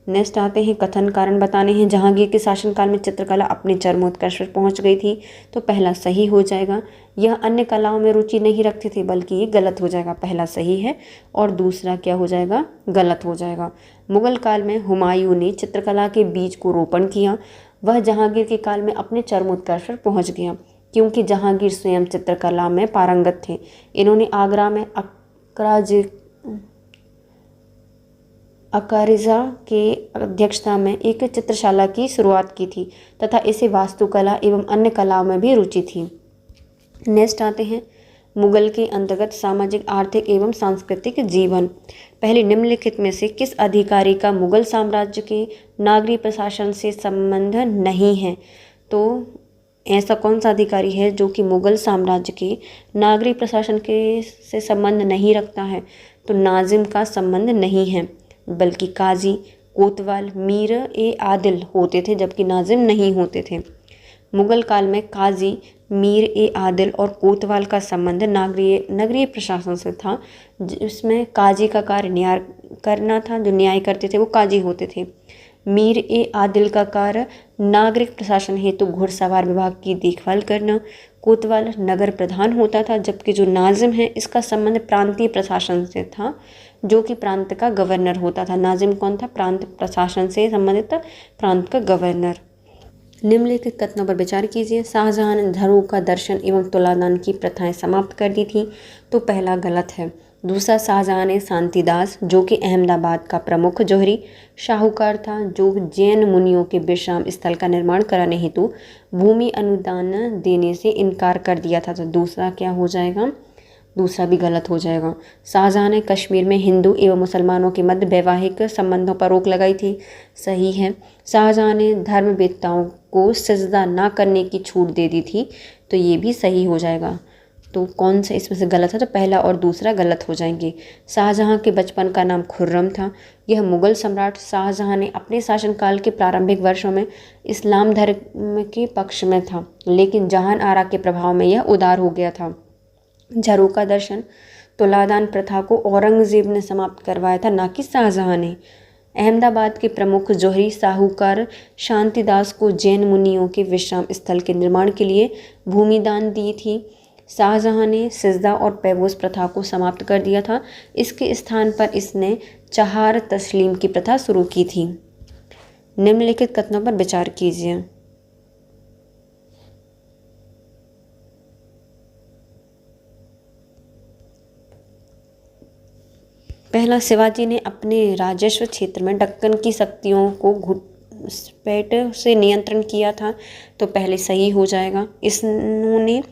नेक्स्ट आते हैं कथन कारण बताने हैं। जहांगीर के शासनकाल में चित्रकला अपने चरमोत्कर्ष पर पहुंच गई थी, तो पहला सही हो जाएगा। यह अन्य कलाओं में रुचि नहीं रखते थे, बल्कि ये गलत हो जाएगा, पहला सही है और दूसरा क्या हो जाएगा? गलत हो जाएगा। मुगल काल में हुमायूं ने चित्रकला के बीज को रोपण किया। वह जहांगीर के काल में अपने चरमोत्कर्ष पर पहुँच गया क्योंकि जहांगीर स्वयं चित्रकला में पारंगत थे। इन्होंने आगरा में अकारिजा के अध्यक्षता में एक चित्रशाला की शुरुआत की थी तथा इसे वास्तुकला एवं अन्य कलाओं में भी रुचि थी। नेक्स्ट आते हैं मुगल के अंतर्गत सामाजिक, आर्थिक एवं सांस्कृतिक जीवन। पहले निम्नलिखित में से किस अधिकारी का मुगल साम्राज्य के नागरिक प्रशासन से संबंध नहीं है? तो ऐसा कौन सा अधिकारी है जो कि मुगल साम्राज्य के नागरिक प्रशासन के से संबंध नहीं रखता है? तो नाजिम का संबंध नहीं है, बल्कि काजी, कोतवाल, मीर ए आदिल होते थे, जबकि नाजिम नहीं होते थे। मुगल काल में काजी, मीर ए आदिल और कोतवाल का संबंध नगरीय प्रशासन से था, जिसमें काजी का कार्य न्याय करना था। जो न्याय करते थे वो काजी होते थे। मीर ए आदिल का कार्य नागरिक प्रशासन हेतु घुड़सवार विभाग की देखभाल करना। कोतवाल नगर प्रधान होता था, जबकि जो नाजिम है इसका संबंध प्रांतीय प्रशासन से था, जो कि प्रांत का गवर्नर होता था। नाजिम कौन था? प्रांत प्रशासन से संबंधित प्रांत का गवर्नर। निम्नलिखित कथनों पर विचार कीजिए। शाहजहां ने झरोखा दर्शन एवं तुलादान की प्रथाएं समाप्त कर दी थी, तो पहला गलत है। दूसरा, शाहजहां ने शांतिदास, जो कि अहमदाबाद का प्रमुख जौहरी शाहूकार था, जो जैन मुनियों के विश्राम स्थल का निर्माण कराने हेतु भूमि अनुदान देने से इनकार कर दिया था। तो दूसरा क्या हो जाएगा? दूसरा भी गलत हो जाएगा। शाहजहां ने कश्मीर में हिंदू एवं मुसलमानों के मध्य वैवाहिक संबंधों पर रोक लगाई थी। सही है। शाहजहां ने धर्मवेत्ताओं को सजदा न करने की छूट दे दी थी, तो ये भी सही हो जाएगा। तो कौन सा इसमें से गलत है? तो पहला और दूसरा गलत हो जाएंगे। शाहजहां के बचपन का नाम खुर्रम था। यह मुगल सम्राट शाहजहां ने अपने शासनकाल के प्रारंभिक वर्षों में इस्लाम धर्म के पक्ष में था, लेकिन जहान आरा के प्रभाव में यह उदार हो गया था। झरोखा दर्शन तुलादान प्रथा को औरंगजेब ने समाप्त करवाया था, ना कि शाहजहां ने। अहमदाबाद के प्रमुख जौहरी साहूकार शांतिदास को जैन मुनियों के विश्राम स्थल के निर्माण के लिए भूमि दान दी थी। शाहजहां ने सिजदा और पैबोस प्रथा को समाप्त कर दिया था। इसके स्थान पर इसने चहार तस्लीम की प्रथा शुरू की थी। निम्नलिखित कथनों पर विचार कीजिए। पहला, शिवाजी ने अपने राजस्व क्षेत्र में दक्कन की शक्तियों को घुसपैठ से नियंत्रण किया था, तो पहले सही हो जाएगा। इन्होंने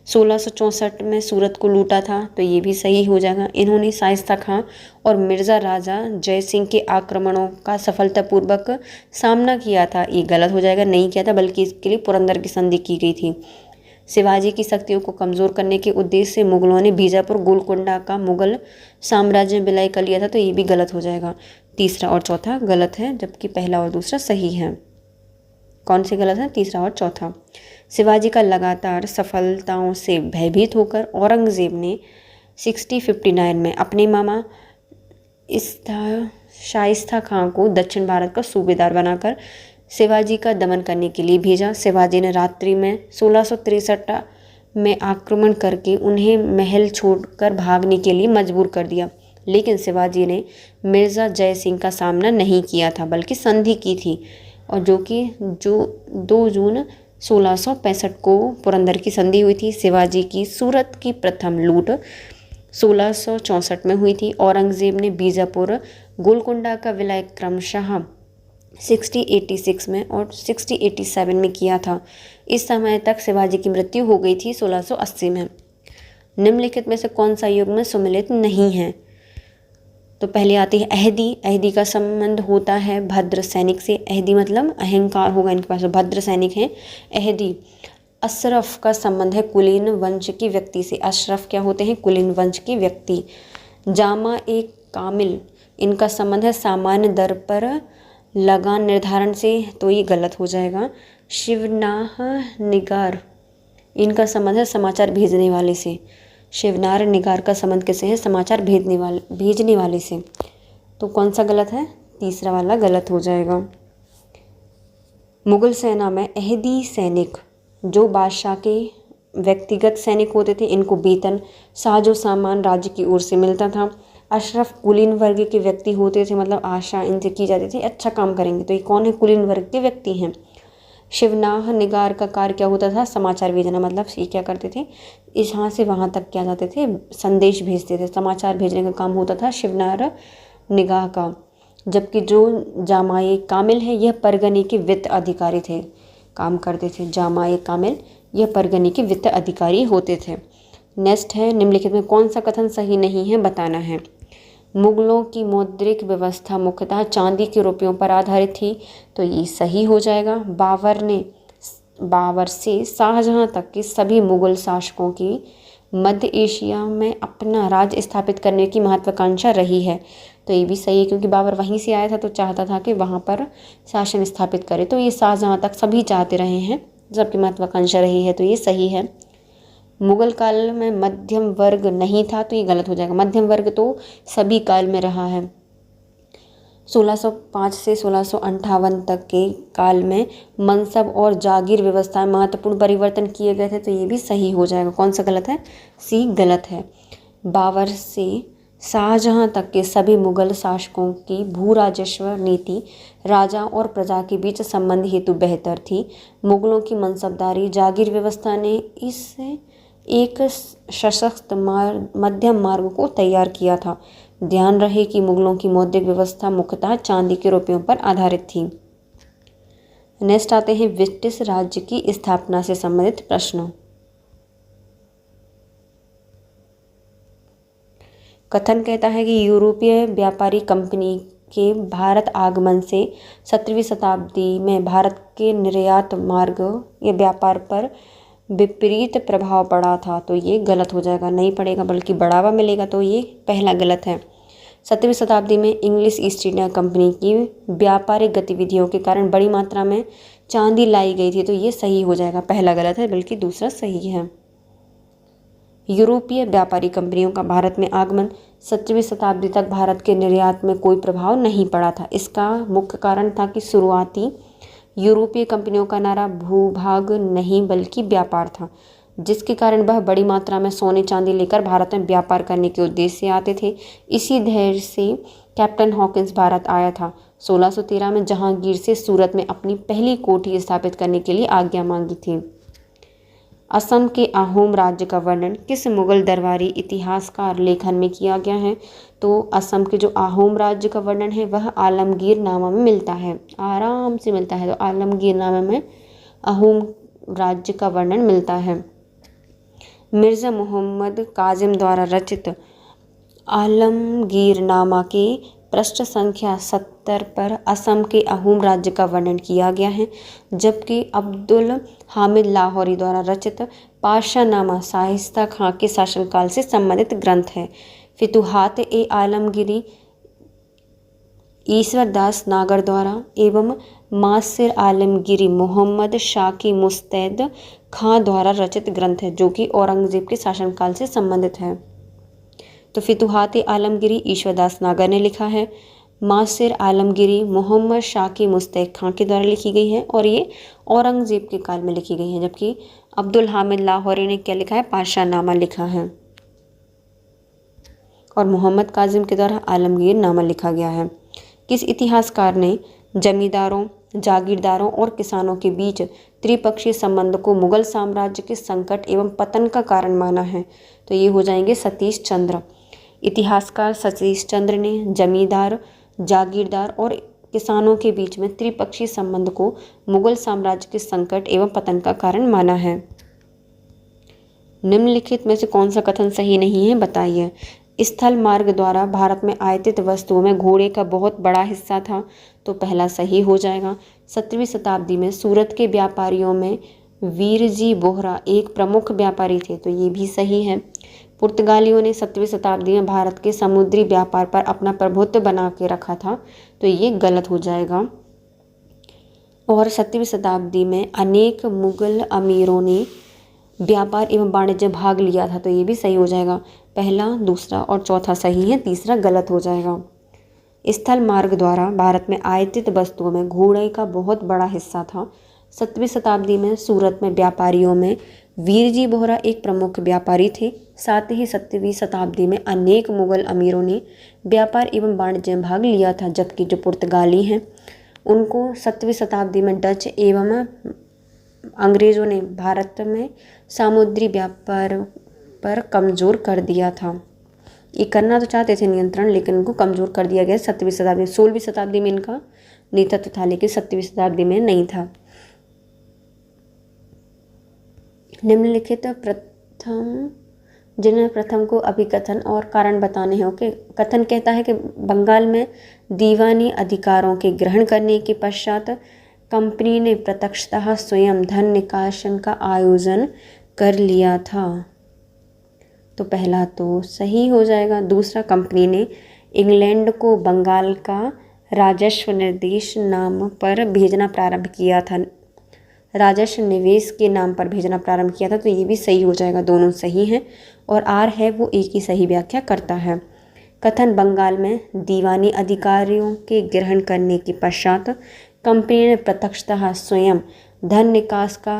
1664 में सूरत को लूटा था, तो ये भी सही हो जाएगा। इन्होंने शाइस्ता खां और मिर्ज़ा राजा जय सिंह के आक्रमणों का सफलतापूर्वक सामना किया था, ये गलत हो जाएगा। नहीं किया था, बल्कि इसके लिए पुरंदर की संधि की गई थी। शिवाजी की शक्तियों को कमज़ोर करने के उद्देश्य से मुगलों ने बीजापुर गोलकुंडा का मुगल साम्राज्य में विलय कर लिया था, तो ये भी गलत हो जाएगा। तीसरा और चौथा गलत है, जबकि पहला और दूसरा सही है। कौन से गलत है? तीसरा और चौथा। शिवाजी का लगातार सफलताओं से भयभीत होकर औरंगजेब ने 1659 में अपने मामा शाइस्ता खां को दक्षिण भारत का सूबेदार बनाकर शिवाजी का दमन करने के लिए भेजा। शिवाजी ने रात्रि में 1663 में आक्रमण करके उन्हें महल छोड़कर भागने के लिए मजबूर कर दिया, लेकिन शिवाजी ने मिर्ज़ा जय सिंह का सामना नहीं किया था, बल्कि संधि की थी, और जो 2 जून 1665 को पुरंदर की संधि हुई थी। शिवाजी की सूरत की प्रथम लूट 1664 में हुई थी। औरंगजेब ने बीजापुर गोलकुंडा का विलय क्रमशः 1686 में और 1687 में किया था। इस समय तक शिवाजी की मृत्यु हो गई थी 1680 में। निम्नलिखित में से कौन सा युग में सुमिलित नहीं है? तो पहले आती है अहदी। अहदी का संबंध होता है भद्र सैनिक से। अहदी मतलब अहंकार होगा इनके पास, भद्र सैनिक हैं अहदी। अशरफ का संबंध है कुलीन वंश की व्यक्ति से। अशरफ क्या होते हैं? कुलीन वंश की व्यक्ति। जामा ए कामिल, इनका संबंध है सामान्य दर पर लगान निर्धारण से, तो ये गलत हो जाएगा। शिवनाह निगार, इनका संबंध है समाचार भेजने वाले से। शिवनार निगार का संबंध किसे है? समाचार भेजने वाले से। तो कौन सा गलत है? तीसरा वाला गलत हो जाएगा। मुगल सेना में अहदी सैनिक जो बादशाह के व्यक्तिगत सैनिक होते थे, इनको वेतन साजो सामान राज्य की ओर से मिलता था। अशरफ कुलीन वर्ग के व्यक्ति होते थे, मतलब आशा इनसे की जाती थी अच्छा काम करेंगे, तो ये कौन है? कुलीन वर्ग के व्यक्ति हैं। शिवनाह निगार का कार्य क्या होता था? समाचार भेजना, मतलब ये क्या करते थे? यहाँ से वहाँ तक क्या जाते थे? संदेश भेजते थे, समाचार भेजने का काम होता था शिवनार निगाह का। जबकि जो जामाए कामिल है, यह परगने के वित्त अधिकारी थे, काम करते थे। जामाए कामिल यह परगने के वित्त अधिकारी होते थे। नेक्स्ट है, निम्नलिखित में कौन सा कथन सही नहीं है बताना है। मुगलों की मौद्रिक व्यवस्था मुख्यतः चांदी के रुपयों पर आधारित थी, तो ये सही हो जाएगा। बाबर से शाहजहां तक के सभी मुगल शासकों की मध्य एशिया में अपना राज स्थापित करने की महत्वाकांक्षा रही है, तो ये भी सही है, क्योंकि बाबर वहीं से आया था तो चाहता था कि वहाँ पर शासन स्थापित करे, तो ये शाहजहां तक सभी चाहते रहे हैं, सबकी महत्वाकांक्षा रही है, तो ये सही है। मुगल काल में मध्यम वर्ग नहीं था, तो ये गलत हो जाएगा। मध्यम वर्ग तो सभी काल में रहा है। 1605 से 1658 तक के काल में मनसब और जागीर व्यवस्था में महत्वपूर्ण परिवर्तन किए गए थे, तो ये भी सही हो जाएगा। कौन सा गलत है? सी गलत है। बाबर से शाहजहां तक के सभी मुगल शासकों की भू राजस्व नीति राजा और प्रजा के बीच संबंध हेतु बेहतर थी। मुगलों की मनसबदारी जागीर व्यवस्था ने इससे एक सशक्त मध्यम मार्ग को तैयार किया था। ध्यान रहे कि मुगलों की मौद्रिक व्यवस्था मुख्यतः चांदी के रुपयों पर आधारित थी। नेक्स्ट आते हैं ब्रिटिश राज्य की स्थापना से संबंधित प्रश्न। कथन कहता है कि यूरोपीय व्यापारी कंपनी के भारत आगमन से 17वीं शताब्दी में भारत के निर्यात मार्ग या व्यापार पर विपरीत प्रभाव पड़ा था, तो ये गलत हो जाएगा। नहीं पड़ेगा बल्कि बढ़ावा मिलेगा, तो ये पहला गलत है। 17वीं शताब्दी में इंग्लिश ईस्ट इंडिया कंपनी की व्यापारिक गतिविधियों के कारण बड़ी मात्रा में चांदी लाई गई थी, तो ये सही हो जाएगा। पहला गलत है बल्कि दूसरा सही है। यूरोपीय व्यापारी कंपनियों का भारत में आगमन 17वीं शताब्दी तक भारत के निर्यात में कोई प्रभाव नहीं पड़ा था। इसका मुख्य कारण था कि शुरुआती यूरोपीय कंपनियों का नारा भूभाग नहीं बल्कि व्यापार था, जिसके कारण वह बड़ी मात्रा में सोने चांदी लेकर भारत में व्यापार करने के उद्देश्य से आते थे। इसी धैर्य से कैप्टन हॉकिंस भारत आया था। 1613 में जहांगीर से सूरत में अपनी पहली कोठी स्थापित करने के लिए आज्ञा मांगी थी। असम के अहोम राज्य का वर्णन किस मुगल दरबारी इतिहासकार लेखन में किया गया है? तो असम के जो अहोम राज्य का वर्णन है वह आलमगीरनामा में मिलता है, आराम से मिलता है। तो आलमगीरनामा में अहोम राज्य का वर्णन मिलता है। मिर्ज़ा मोहम्मद काजिम द्वारा रचित आलमगीरनामा के पृष्ठ संख्या 70 पर असम के अहोम राज्य का वर्णन किया गया है, जबकि अब्दुल हामिद लाहौरी द्वारा रचित पाशानामा शाइस्ता खां के शासनकाल से संबंधित ग्रंथ है। फितुहात ए आलमगीरी ईश्वर दास नागर द्वारा एवं मासिर आलमगीरी मोहम्मद शाकी मुस्तैद खां द्वारा रचित ग्रंथ है, जो कि औरंगजेब के शासनकाल से संबंधित है। तो फितुहात ए आलमगीरी ईश्वरदास नागर ने लिखा है। मासिर आलमगीरी मोहम्मद शाकी मुस्तैद खां के द्वारा लिखी गई है और ये औरंगजेब के काल में लिखी गई है, जबकि अब्दुल हामिद लाहौरी ने क्या लिखा है? पाशानामा लिखा है। और मोहम्मद काजिम के द्वारा आलमगीरनामा लिखा गया है। किस इतिहासकार ने जमींदारों, जागीरदारों और किसानों के बीच त्रिपक्षीय संबंध को मुगल साम्राज्य के संकट एवं पतन का कारण माना है? तो ये हो जाएंगे सतीश चंद्र। इतिहासकार सतीश चंद्र ने जमींदार, जागीरदार और किसानों के बीच में त्रिपक्षीय संबंध को मुगल साम्राज्य के संकट एवं पतन का कारण माना है। निम्नलिखित में से कौन सा कथन सही नहीं है, बताइए। स्थल मार्ग द्वारा भारत में आयातित वस्तुओं में घोड़े का बहुत बड़ा हिस्सा था, तो पहला सही हो जाएगा। 17वीं शताब्दी में सूरत के व्यापारियों में वीरजी बोहरा एक प्रमुख व्यापारी थे, तो ये भी सही है। पुर्तगालियों ने 17वीं शताब्दी में भारत के समुद्री व्यापार पर अपना प्रभुत्व बना के रखा था, तो ये गलत हो जाएगा। और 17वीं शताब्दी में अनेक मुगल अमीरों ने व्यापार एवं वाणिज्य भाग लिया था, तो ये भी सही हो जाएगा। पहला, दूसरा और चौथा सही है, तीसरा गलत हो जाएगा। स्थल मार्ग द्वारा भारत में आयातित वस्तुओं में घोड़े का बहुत बड़ा हिस्सा था। 17वीं शताब्दी में सूरत में व्यापारियों में वीरजी बोहरा एक प्रमुख व्यापारी थे। साथ ही 17वीं शताब्दी में अनेक मुगल अमीरों ने व्यापार एवं वाणिज्य में भाग लिया था, जबकि जो पुर्तगाली हैं उनको 17वीं शताब्दी में डच एवं अंग्रेज़ों ने भारत में समुद्री व्यापार पर कमज़ोर कर दिया था। ये करना तो चाहते थे नियंत्रण, लेकिन उनको कमज़ोर कर दिया गया 17वीं शताब्दी में। 16वीं शताब्दी में इनका नेतृत्व था, लेकिन 17वीं शताब्दी में नहीं था। निम्नलिखित जिन्हें प्रथम को अभिकथन और कारण बताने हैं। ओके, कथन कहता है कि बंगाल में दीवानी अधिकारों के ग्रहण करने के पश्चात कंपनी ने प्रत्यक्षतः स्वयं धन निकासन का आयोजन कर लिया था, तो पहला तो सही हो जाएगा। दूसरा, कंपनी ने इंग्लैंड को बंगाल का राजस्व निर्देश नाम पर भेजना प्रारंभ किया था। राजस्व निवेश के नाम पर भेजना प्रारंभ किया था। तो ये भी सही हो जाएगा, दोनों सही हैं। और आर है वो एक ही सही व्याख्या करता है। कथन बंगाल में दीवानी अधिकारियों के ग्रहण करने के पश्चात कंपनी ने प्रत्यक्षतः स्वयं धन निकास का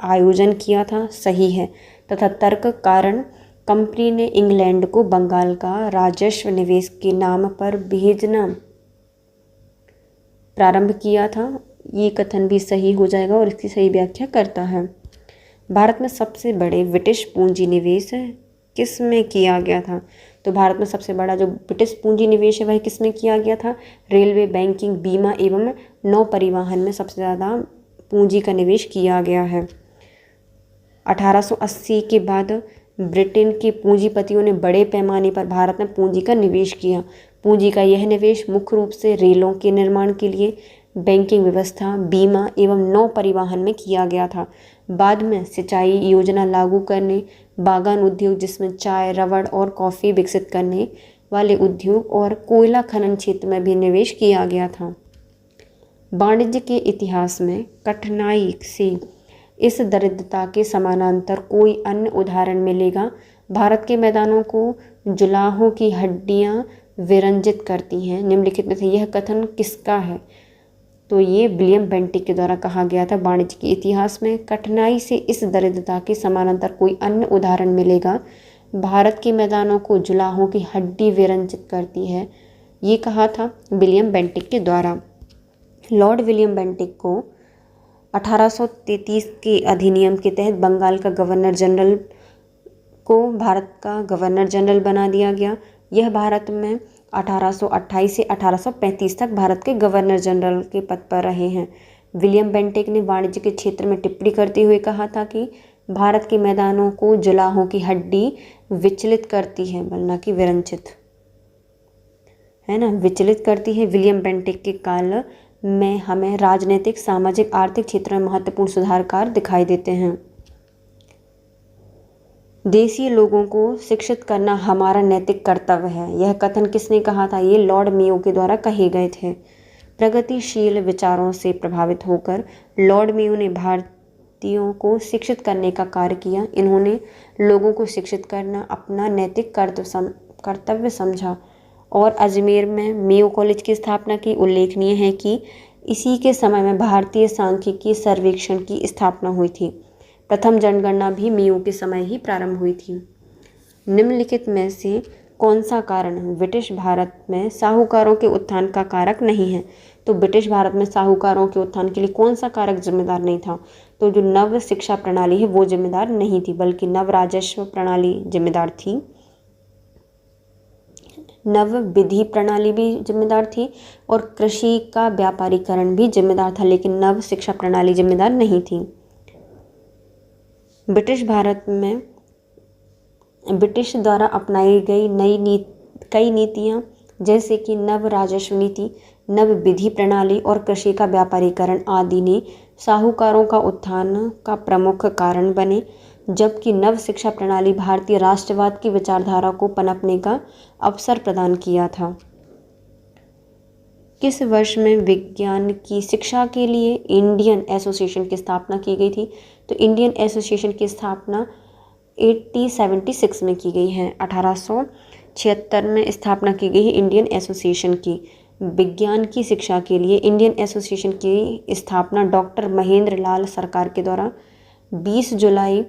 आयोजन किया था, सही है। तथा तर्क कारण कंपनी ने इंग्लैंड को बंगाल का राजस्व निवेश के नाम पर भेजना प्रारंभ किया था, ये कथन भी सही हो जाएगा और इसकी सही व्याख्या करता है। भारत में सबसे बड़े ब्रिटिश पूंजी निवेश किस में किया गया था? तो भारत में सबसे बड़ा जो ब्रिटिश पूंजी निवेश है वह किस में किया गया था? रेलवे, बैंकिंग, बीमा एवं नौ परिवहन में सबसे ज़्यादा पूंजी का निवेश किया गया है। 1880 के बाद ब्रिटेन के पूंजीपतियों ने बड़े पैमाने पर भारत में पूंजी का निवेश किया। पूंजी का यह निवेश मुख्य रूप से रेलों के निर्माण के लिए, बैंकिंग व्यवस्था, बीमा एवं नौ परिवहन में किया गया था। बाद में सिंचाई योजना लागू करने, बागान उद्योग जिसमें चाय, रबड़ और कॉफ़ी विकसित करने वाले उद्योग और कोयला खनन क्षेत्र में भी निवेश किया गया था। वाणिज्य के इतिहास में कठिनाई से इस दरिद्रता के समानांतर कोई अन्य उदाहरण मिलेगा? भारत के मैदानों को जुलाहों की हड्डियां विरंजित करती हैं, निम्नलिखित में से यह कथन किसका है? तो ये विलियम बेंटिक के द्वारा कहा गया था। वाणिज्य के इतिहास में कठिनाई से इस दरिद्रता के समानांतर कोई अन्य उदाहरण मिलेगा? भारत के मैदानों को जुलाहों की हड्डी विरंजित करती है, ये कहा था विलियम बेंटिक के द्वारा। लॉर्ड विलियम बेंटिक को 1833 के अधिनियम के तहत बंगाल का गवर्नर जनरल को भारत का गवर्नर जनरल बना दिया गया। यह भारत में 1828 से 1835 तक भारत के गवर्नर जनरल के पद पर रहे हैं। विलियम बेंटिक ने वाणिज्य के क्षेत्र में टिप्पणी करते हुए कहा था कि भारत के मैदानों को जुलाहों की हड्डी विचलित करती है, वरना कि विरंचित, है ना, विचलित करती है। विलियम बेंटिक के काल में हमें राजनीतिक, सामाजिक, आर्थिक क्षेत्र में महत्वपूर्ण सुधारकार दिखाई देते हैं। देशी लोगों को शिक्षित करना हमारा नैतिक कर्तव्य है, यह कथन किसने कहा था? ये लॉर्ड मेयो के द्वारा कहे गए थे। प्रगतिशील विचारों से प्रभावित होकर लॉर्ड मेयो ने भारतीयों को शिक्षित करने का कार्य किया। इन्होंने लोगों को शिक्षित करना अपना नैतिक कर्तव्य समझा और अजमेर में मेयो कॉलेज की स्थापना की। उल्लेखनीय है कि इसी के समय में भारतीय सांख्यिकी सर्वेक्षण की स्थापना हुई थी। प्रथम जनगणना भी मेयो के समय ही प्रारंभ हुई थी। निम्नलिखित में से कौन सा कारण ब्रिटिश भारत में साहूकारों के उत्थान का कारक नहीं है? तो ब्रिटिश भारत में साहूकारों के उत्थान के लिए कौन सा कारक जिम्मेदार नहीं था? तो जो नव शिक्षा प्रणाली है वो जिम्मेदार नहीं थी, बल्कि नव राजस्व प्रणाली जिम्मेदार थी, नव विधि प्रणाली भी जिम्मेदार थी और कृषि का व्यापारीकरण भी जिम्मेदार था, लेकिन नव शिक्षा प्रणाली जिम्मेदार नहीं थी। ब्रिटिश भारत में ब्रिटिश द्वारा अपनाई गई कई नीतियाँ जैसे कि नव राजस्व नीति, नव विधि प्रणाली और कृषि का व्यापारीकरण आदि ने साहूकारों का उत्थान का प्रमुख कारण बने, जबकि नव शिक्षा प्रणाली भारतीय राष्ट्रवाद की विचारधारा को पनपने का अवसर प्रदान किया था। किस वर्ष में विज्ञान की शिक्षा के लिए इंडियन एसोसिएशन की स्थापना की गई थी? तो इंडियन एसोसिएशन की स्थापना 1876 में की गई है। 1876 में स्थापना की गई है इंडियन एसोसिएशन की। विज्ञान की शिक्षा के लिए इंडियन एसोसिएशन की स्थापना डॉक्टर महेंद्र लाल सरकार के द्वारा 20 जुलाई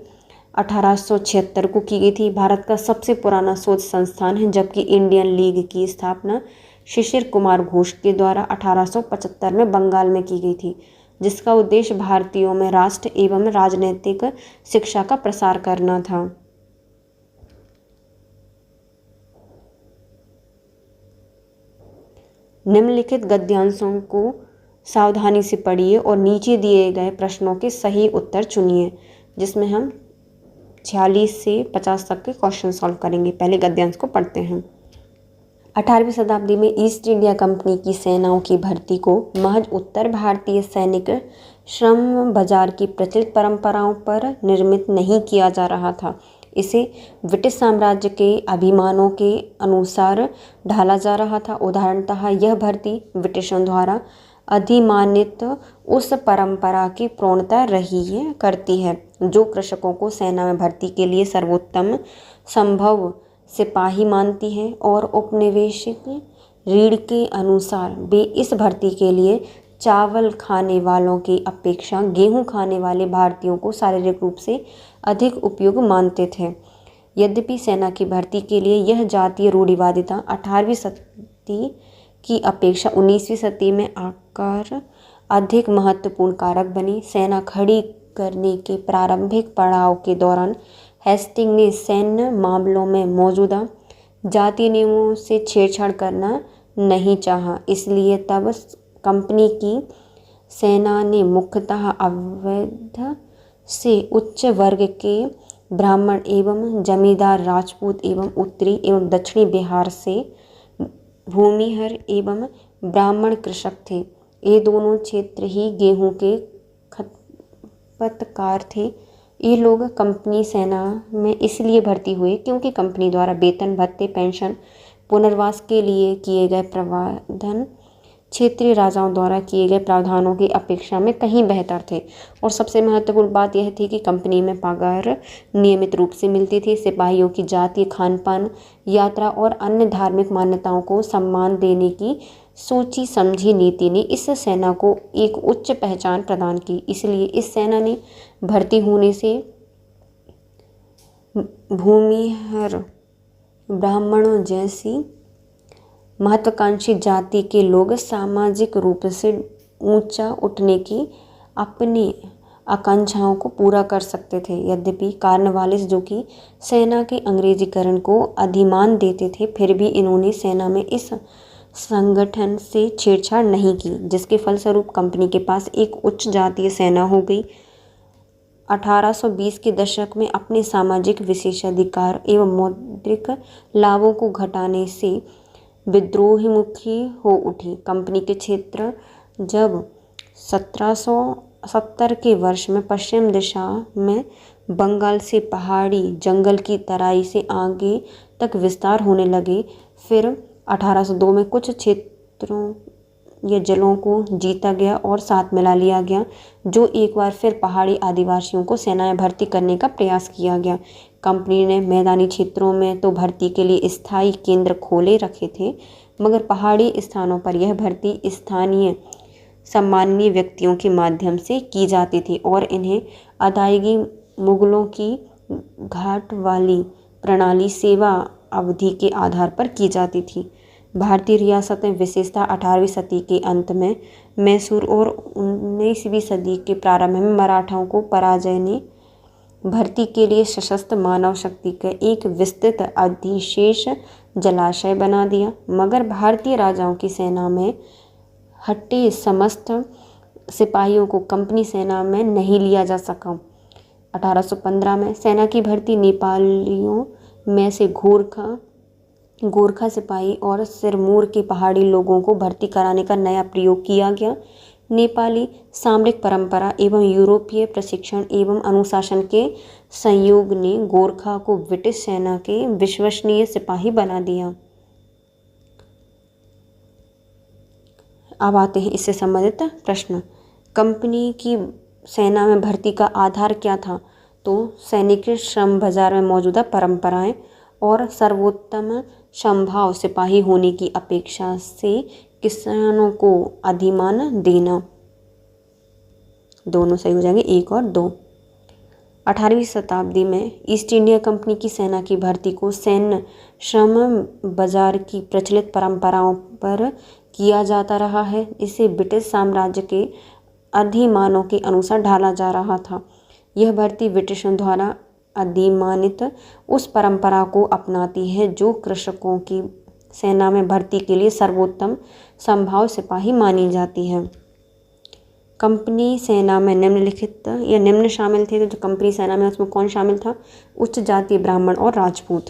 1876 को की गई थी। भारत का सबसे पुराना शोध संस्थान है, जबकि इंडियन लीग की स्थापना शिशिर कुमार घोष के द्वारा 1875 में बंगाल में की गई थी, जिसका उद्देश्य भारतीयों में राष्ट्र एवं राजनीतिक शिक्षा का प्रसार करना था। निम्नलिखित गद्यांशों को सावधानी से पढ़िए और नीचे दिए गए प्रश्नों के सही उत्तर चुनिए, जिसमें हम 46 से 50 तक के क्वेश्चन सॉल्व करेंगे। पहले गद्यांश को पढ़ते हैं। 18वीं शताब्दी में ईस्ट इंडिया कंपनी की सेनाओं की भर्ती को महज उत्तर भारतीय सैनिक श्रम बाजार की प्रचलित परंपराओं पर निर्मित नहीं किया जा रहा था। इसे ब्रिटिश साम्राज्य के अभिमानों के अनुसार ढाला जा रहा था। उदाहरणतः यह भर्ती ब्रिटिशों द्वारा अधिमानित उस परंपरा की प्रवणता रही करती है जो कृषकों को सेना में भर्ती के लिए सर्वोत्तम संभव सिपाही मानती है और औपनिवेशिक रीढ़ के अनुसार वे इस भर्ती के लिए चावल खाने वालों की अपेक्षा गेहूं खाने वाले भारतीयों को शारीरिक रूप से अधिक उपयुक्त मानते थे। यद्यपि सेना की भर्ती के लिए यह जातीय रूढ़िवादिता 18वीं सदी की अपेक्षा 19वीं सदी में आकर अधिक महत्वपूर्ण कारक बनी। सेना खड़ी करने के प्रारंभिक पड़ाव के दौरान हेस्टिंग ने सैन्य मामलों में मौजूदा जातीय नियमों से छेड़छाड़ करना नहीं चाहा, इसलिए तब कंपनी की सेना ने मुख्यतः अवैध से उच्च वर्ग के ब्राह्मण एवं जमींदार, राजपूत एवं उत्तरी एवं दक्षिणी बिहार से भूमिहर एवं ब्राह्मण कृषक थे। ये दोनों क्षेत्र ही गेहूं के खपतकार थे। ये लोग कंपनी सेना में इसलिए भर्ती हुए क्योंकि कंपनी द्वारा वेतन भत्ते, पेंशन, पुनर्वास के लिए किए गए प्रावधान क्षेत्रीय राजाओं द्वारा किए गए प्रावधानों की अपेक्षा में कहीं बेहतर थे। और सबसे महत्वपूर्ण बात यह थी कि कंपनी में पगार नियमित रूप से मिलती थी। सिपाहियों की जातीय खान पान, यात्रा और अन्य धार्मिक मान्यताओं को सम्मान देने की सोची समझी नीति ने इस सेना को एक उच्च पहचान प्रदान की। इसलिए इस सेना ने भर्ती होने से भूमिहर ब्राह्मणों जैसी महत्वाकांक्षी जाति के लोग सामाजिक रूप से ऊंचा उठने की अपनी आकांक्षाओं को पूरा कर सकते थे। यद्यपि कॉर्नवालिस, जो कि सेना के अंग्रेजीकरण को अधिमान देते थे, फिर भी इन्होंने सेना में इस संगठन से छेड़छाड़ नहीं की, जिसके फलस्वरूप कंपनी के पास एक उच्च जातीय सेना हो गई। 1820 के दशक में अपने सामाजिक विशेषाधिकार एवं मौद्रिक लाभों को घटाने से विद्रोहीमुखी हो उठी। कंपनी के क्षेत्र जब 1770 के वर्ष में पश्चिम दिशा में बंगाल से पहाड़ी जंगल की तराई से आगे तक विस्तार होने लगे, फिर 1802 में कुछ क्षेत्रों या जलों को जीता गया और साथ मिला लिया गया, जो एक बार फिर पहाड़ी आदिवासियों को सेना में भर्ती करने का प्रयास किया गया। कंपनी ने मैदानी क्षेत्रों में तो भर्ती के लिए स्थायी केंद्र खोले रखे थे, मगर पहाड़ी स्थानों पर यह भर्ती स्थानीय सम्माननीय व्यक्तियों के माध्यम से की जाती थी और इन्हें अदायगी मुगलों की घाट वाली प्रणाली सेवा अवधि के आधार पर की जाती थी। भारतीय रियासतें विशेषतः 18वीं सदी के अंत में मैसूर और 19वीं सदी के प्रारंभ में मराठाओं को पराजय ने भर्ती के लिए सशस्त्र मानव शक्ति का एक विस्तृत अधिशेष जलाशय बना दिया। मगर भारतीय राजाओं की सेना में हटे समस्त सिपाहियों को कंपनी सेना में नहीं लिया जा सका। 1815 में सेना की भर्ती नेपालियों में से गोरखा सिपाही और सिरमौर के पहाड़ी लोगों को भर्ती कराने का नया प्रयोग किया गया। नेपाली सामरिक परंपरा एवं यूरोपीय प्रशिक्षण एवं अनुशासन के संयोग ने गोरखा को ब्रिटिश सेना के विश्वसनीय सिपाही बना दिया। अब आते हैं इससे संबंधित प्रश्न। कंपनी की सेना में भर्ती का आधार क्या था? तो सैनिक श्रम बाजार में मौजूदा परंपराएं और सर्वोत्तम संभाव सिपाही होने की अपेक्षा से किसानों को अधिमान देना। दोनों सही हो जाएंगे, 1 और 2। 18वीं शताब्दी में ईस्ट इंडिया कंपनी की सेना की भर्ती को सैन्य श्रम बाजार की प्रचलित परंपराओं पर किया जाता रहा है। इसे ब्रिटिश साम्राज्य के अधिमानों के अनुसार ढाला जा रहा था। यह भर्ती ब्रिटिशों द्वारा अधिमानित उस परंपरा को अपनाती है जो कृषकों की सेना में भर्ती के लिए सर्वोत्तम संभाव सिपाही मानी जाती है। कंपनी सेना में निम्नलिखित या निम्न शामिल थे। तो जो कंपनी सेना में उसमें कौन शामिल था? उच्च जातीय ब्राह्मण और राजपूत।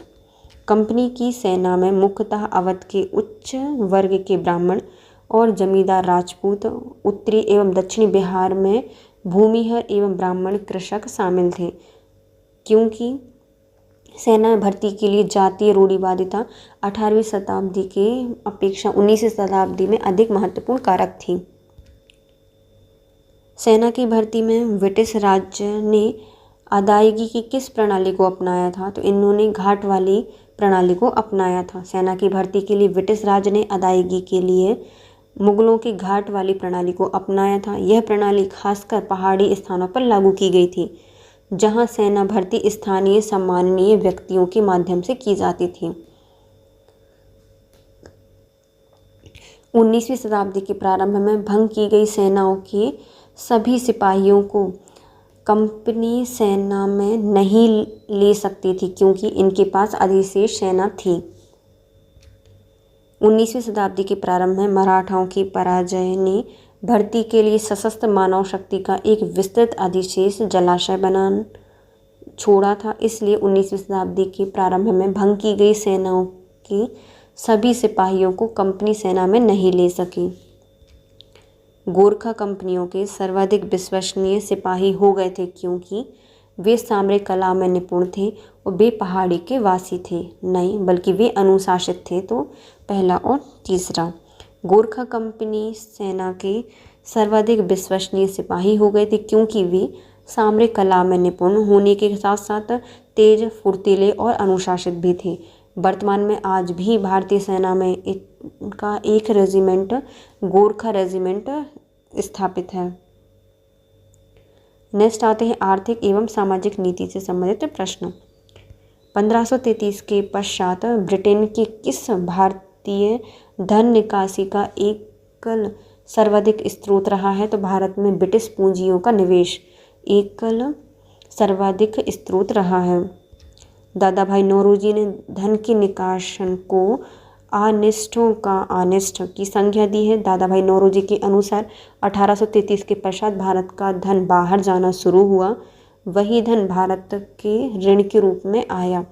कंपनी की सेना में मुख्यतः अवध के उच्च वर्ग के ब्राह्मण और जमींदार, राजपूत, उत्तरी एवं दक्षिणी बिहार में भूमिहर एवं ब्राह्मण कृषक शामिल थे। क्योंकि सेना में भर्ती के लिए जातीय रूढ़िवादिता 18वीं शताब्दी के अपेक्षा 19वीं शताब्दी में अधिक महत्वपूर्ण कारक थी। सेना की भर्ती में ब्रिटिश राज्य ने अदायगी की किस प्रणाली को अपनाया था? तो इन्होंने घाट वाली प्रणाली को अपनाया था। सेना की भर्ती के लिए ब्रिटिश राज्य ने अदायगी के लिए मुगलों की घाट वाली प्रणाली को अपनाया था। यह प्रणाली खासकर पहाड़ी स्थानों पर लागू की गई थी, जहां सेना भर्ती स्थानीय सम्माननीय व्यक्तियों के माध्यम से की जाती थी। 19वीं शताब्दी के प्रारंभ में भंग की गई सेनाओं के सभी सिपाहियों को कंपनी सेना में नहीं ले सकती थी, क्योंकि इनके पास अधिशेष सेना थी। 19वीं शताब्दी के प्रारंभ में मराठाओं की पराजय ने भर्ती के लिए सशस्त्र मानव शक्ति का एक विस्तृत अधिशेष जलाशय बना छोड़ा था। इसलिए 19वीं शताब्दी के प्रारंभ में भंग की गई सेनाओं के सभी सिपाहियों को कंपनी सेना में नहीं ले सकी। गोरखा कंपनियों के सर्वाधिक विश्वसनीय सिपाही हो गए थे, क्योंकि वे सामरिक कला में निपुण थे और वे पहाड़ी के वासी थे नहीं, बल्कि वे अनुशासित थे। तो पहला और तीसरा, गोरखा कंपनी सेना के सर्वाधिक विश्वसनीय सिपाही हो गए थे, क्योंकि वे सामरिक कला में निपुण होने के साथ साथ तेज, फुर्तीले और अनुशासित भी थे। वर्तमान में आज भी भारतीय सेना में इनका एक रेजिमेंट, गोरखा रेजिमेंट स्थापित है। नेक्स्ट आते हैं आर्थिक एवं सामाजिक नीति से संबंधित प्रश्न। 1533 के पश्चात ब्रिटेन के किस भारतीय धन निकासी का एकल सर्वाधिक स्रोत रहा है? तो भारत में ब्रिटिश पूंजियों का निवेश एकल सर्वाधिक स्रोत रहा है। दादा भाई नौरोजी ने धन के निकासन को अनिष्टों का अनिष्ट की संज्ञा दी है। दादा भाई नौरोजी के अनुसार 1833 के पश्चात भारत का धन बाहर जाना शुरू हुआ। वही धन भारत के ऋण के रूप में आया।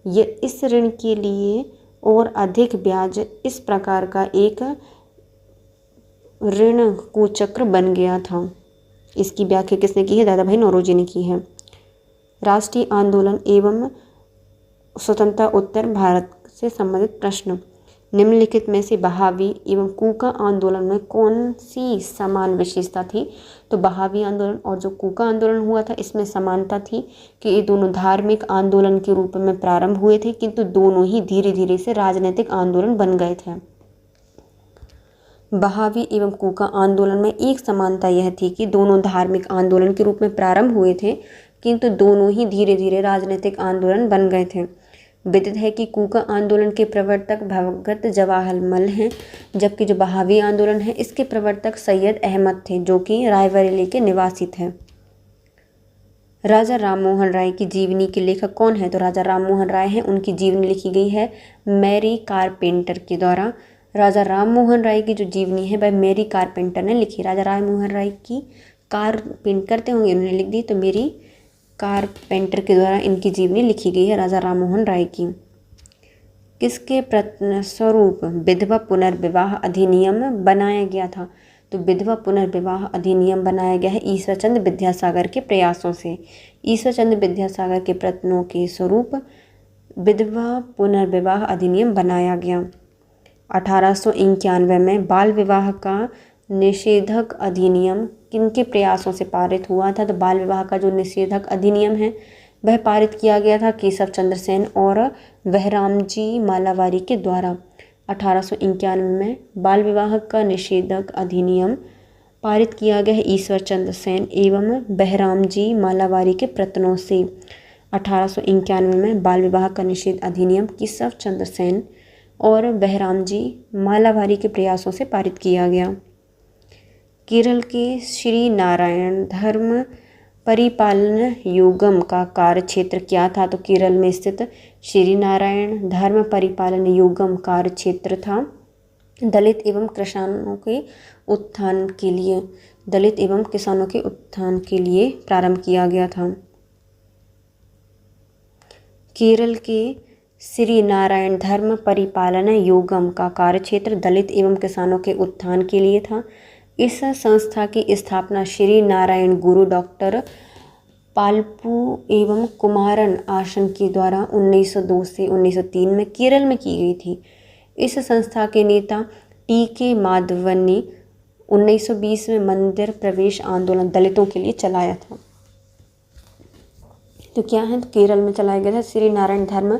इस ऋण के लिए और अधिक ब्याज इस प्रकार का एक ऋण कुचक्र बन गया था। इसकी व्याख्या किसने की है? दादा भाई नौरोजी ने की है। राष्ट्रीय आंदोलन एवं स्वतंत्रता उत्तर भारत से संबंधित प्रश्न। निम्नलिखित में से बहावी एवं कूका आंदोलन में कौन सी समान विशेषता थी? तो बहावी आंदोलन और जो कूका आंदोलन हुआ था, इसमें समानता थी कि ये दोनों धार्मिक आंदोलन के रूप में प्रारंभ हुए थे, किंतु दोनों ही धीरे धीरे से राजनीतिक आंदोलन बन गए थे। बहावी एवं कूका आंदोलन में एक समानता यह थी कि दोनों धार्मिक आंदोलन के रूप में प्रारंभ हुए थे, किंतु दोनों ही धीरे धीरे राजनीतिक आंदोलन बन गए थे। विदित है कि कूका आंदोलन के प्रवर्तक भगत जवाहरलाल हैं, जबकि जो बहावी आंदोलन है इसके प्रवर्तक सैयद अहमद थे, जो कि रायबरेली के निवासी थे। राजा राममोहन राय की जीवनी के लेखक कौन है? तो राजा राममोहन राय हैं, उनकी जीवनी लिखी गई है मैरी कारपेंटर के द्वारा। राजा राममोहन राय की जो जीवनी है वह मैरी कारपेंटर ने लिखी। राजा राममोहन राय की कारपेंट करते होंगे, उन्होंने लिख दी, तो मेरी कारपेंटर के द्वारा इनकी जीवनी लिखी गई है राजा राममोहन राय की। किसके प्रयत्न स्वरूप विधवा पुनर्विवाह अधिनियम बनाया गया था? तो विधवा पुनर्विवाह अधिनियम बनाया गया है ईश्वरचंद्र विद्यासागर के प्रयासों से। ईश्वरचंद्र विद्यासागर के प्रयत्नों के स्वरूप विधवा पुनर्विवाह अधिनियम बनाया गया। 1891 में बाल विवाह का निषेधक अधिनियम किनके प्रयासों से पारित हुआ था? तो बाल विवाह का जो निषेधक अधिनियम है वह पारित किया गया था केशव चंद्र सेन और बहरामजी मालावारी के द्वारा। 1891 में बाल विवाह का निषेधक अधिनियम पारित किया गया है ईश्वर चंद्र सेन एवं बहरामजी मालावारी के प्रयत्नों से। 1891 में बाल विवाह का निषेध अधिनियम केशव चंद्र सेन और बहरामजी मालावारी के प्रयासों से पारित किया गया। केरल के श्री नारायण धर्म परिपालन योगम का कार्य क्षेत्र क्या था? तो केरल में स्थित श्री नारायण धर्म परिपालन योगम कार्य क्षेत्र था दलित एवं किसानों के उत्थान के लिए, दलित एवं किसानों के उत्थान के लिए प्रारंभ किया गया था। केरल के श्री नारायण धर्म परिपालन योगम का कार्य क्षेत्र दलित एवं किसानों के उत्थान के लिए था। इस संस्था की स्थापना श्री नारायण गुरु डॉक्टर पालपू एवं कुमारन आसन के द्वारा 1902 से 1903 में केरल में की गई थी। इस संस्था के नेता टी के माधवन ने 1920 में मंदिर प्रवेश आंदोलन दलितों के लिए चलाया था। तो क्या है, तो केरल में चलाया गया था श्री नारायण धर्म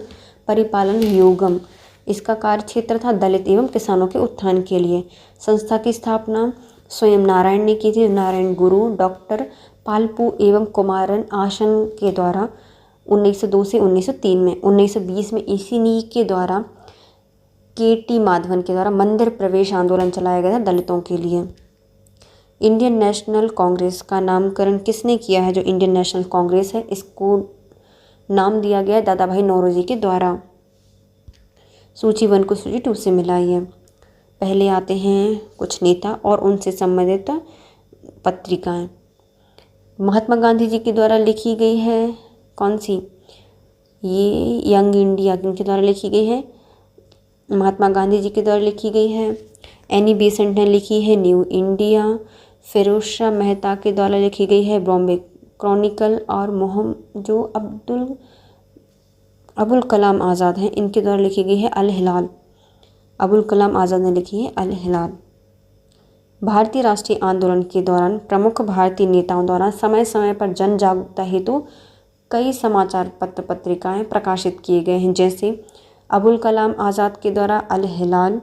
परिपालन योगम। इसका कार्य क्षेत्र था दलित एवं किसानों के उत्थान के लिए। संस्था की स्थापना स्वयं नारायण ने की थी। नारायण गुरु डॉक्टर पालपू एवं कुमारन आसन के द्वारा 1902 से 1903 में। 1920 में इसी के द्वारा KT माधवन के द्वारा मंदिर प्रवेश आंदोलन चलाया गया था दलितों के लिए। इंडियन नेशनल कांग्रेस का नामकरण किसने किया है? जो इंडियन नेशनल कांग्रेस है, इसको नाम दिया गया है दादा भाई नौरोजी के द्वारा। सूची 1 को सूची 2 से मिलाइए। पहले आते हैं कुछ नेता और उनसे संबंधित पत्रिकाएं। महात्मा गांधी जी के द्वारा लिखी गई है कौन सी? ये यंग इंडिया किनके द्वारा लिखी गई है? महात्मा गांधी जी के द्वारा लिखी गई है। एनी बेसेंट ने लिखी है न्यू इंडिया। फिरोज शाह मेहता के द्वारा लिखी गई है बॉम्बे क्रॉनिकल। और जो अबुल कलाम आज़ाद हैं, इनके द्वारा लिखी गई है अल हिलाल। अबुल कलाम आज़ाद ने लिखी है अल हिलाल। भारतीय राष्ट्रीय आंदोलन के दौरान प्रमुख भारतीय नेताओं द्वारा समय समय पर जन जागरूकता हेतु कई समाचार पत्र पत्रिकाएं प्रकाशित किए गए हैं, जैसे अबुल कलाम आज़ाद के द्वारा अल हिलाल,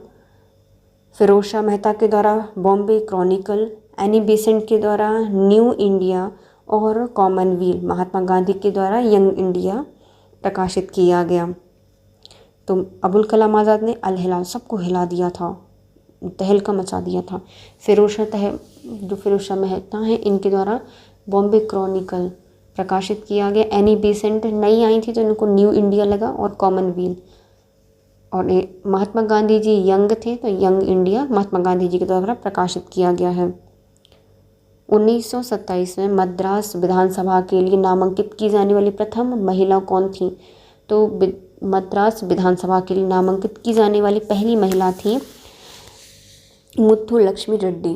फिरोज शाह मेहता के द्वारा बॉम्बे क्रॉनिकल, एनी बेसेंट के द्वारा न्यू इंडिया और कॉमनवेल्थ, महात्मा गांधी के द्वारा यंग इंडिया प्रकाशित किया गया। तो अबुल कलाम आज़ाद ने अल हिलाल सबको हिला दिया था, तहलका मचा दिया था। फिरोज शाह मेहता हैं, इनके द्वारा बॉम्बे क्रॉनिकल प्रकाशित किया गया। एनी बेसेंट नई आई थी तो इनको न्यू इंडिया लगा और कॉमनवेल्थ। और महात्मा गांधी जी यंग थे तो यंग इंडिया महात्मा गांधी जी के द्वारा प्रकाशित किया गया है। 1927 में मद्रास विधानसभा के लिए नामांकित की जाने वाली प्रथम महिला कौन थी? तो मद्रास विधानसभा के लिए नामांकित की जाने वाली पहली महिला थी मुथुलक्ष्मी रेड्डी।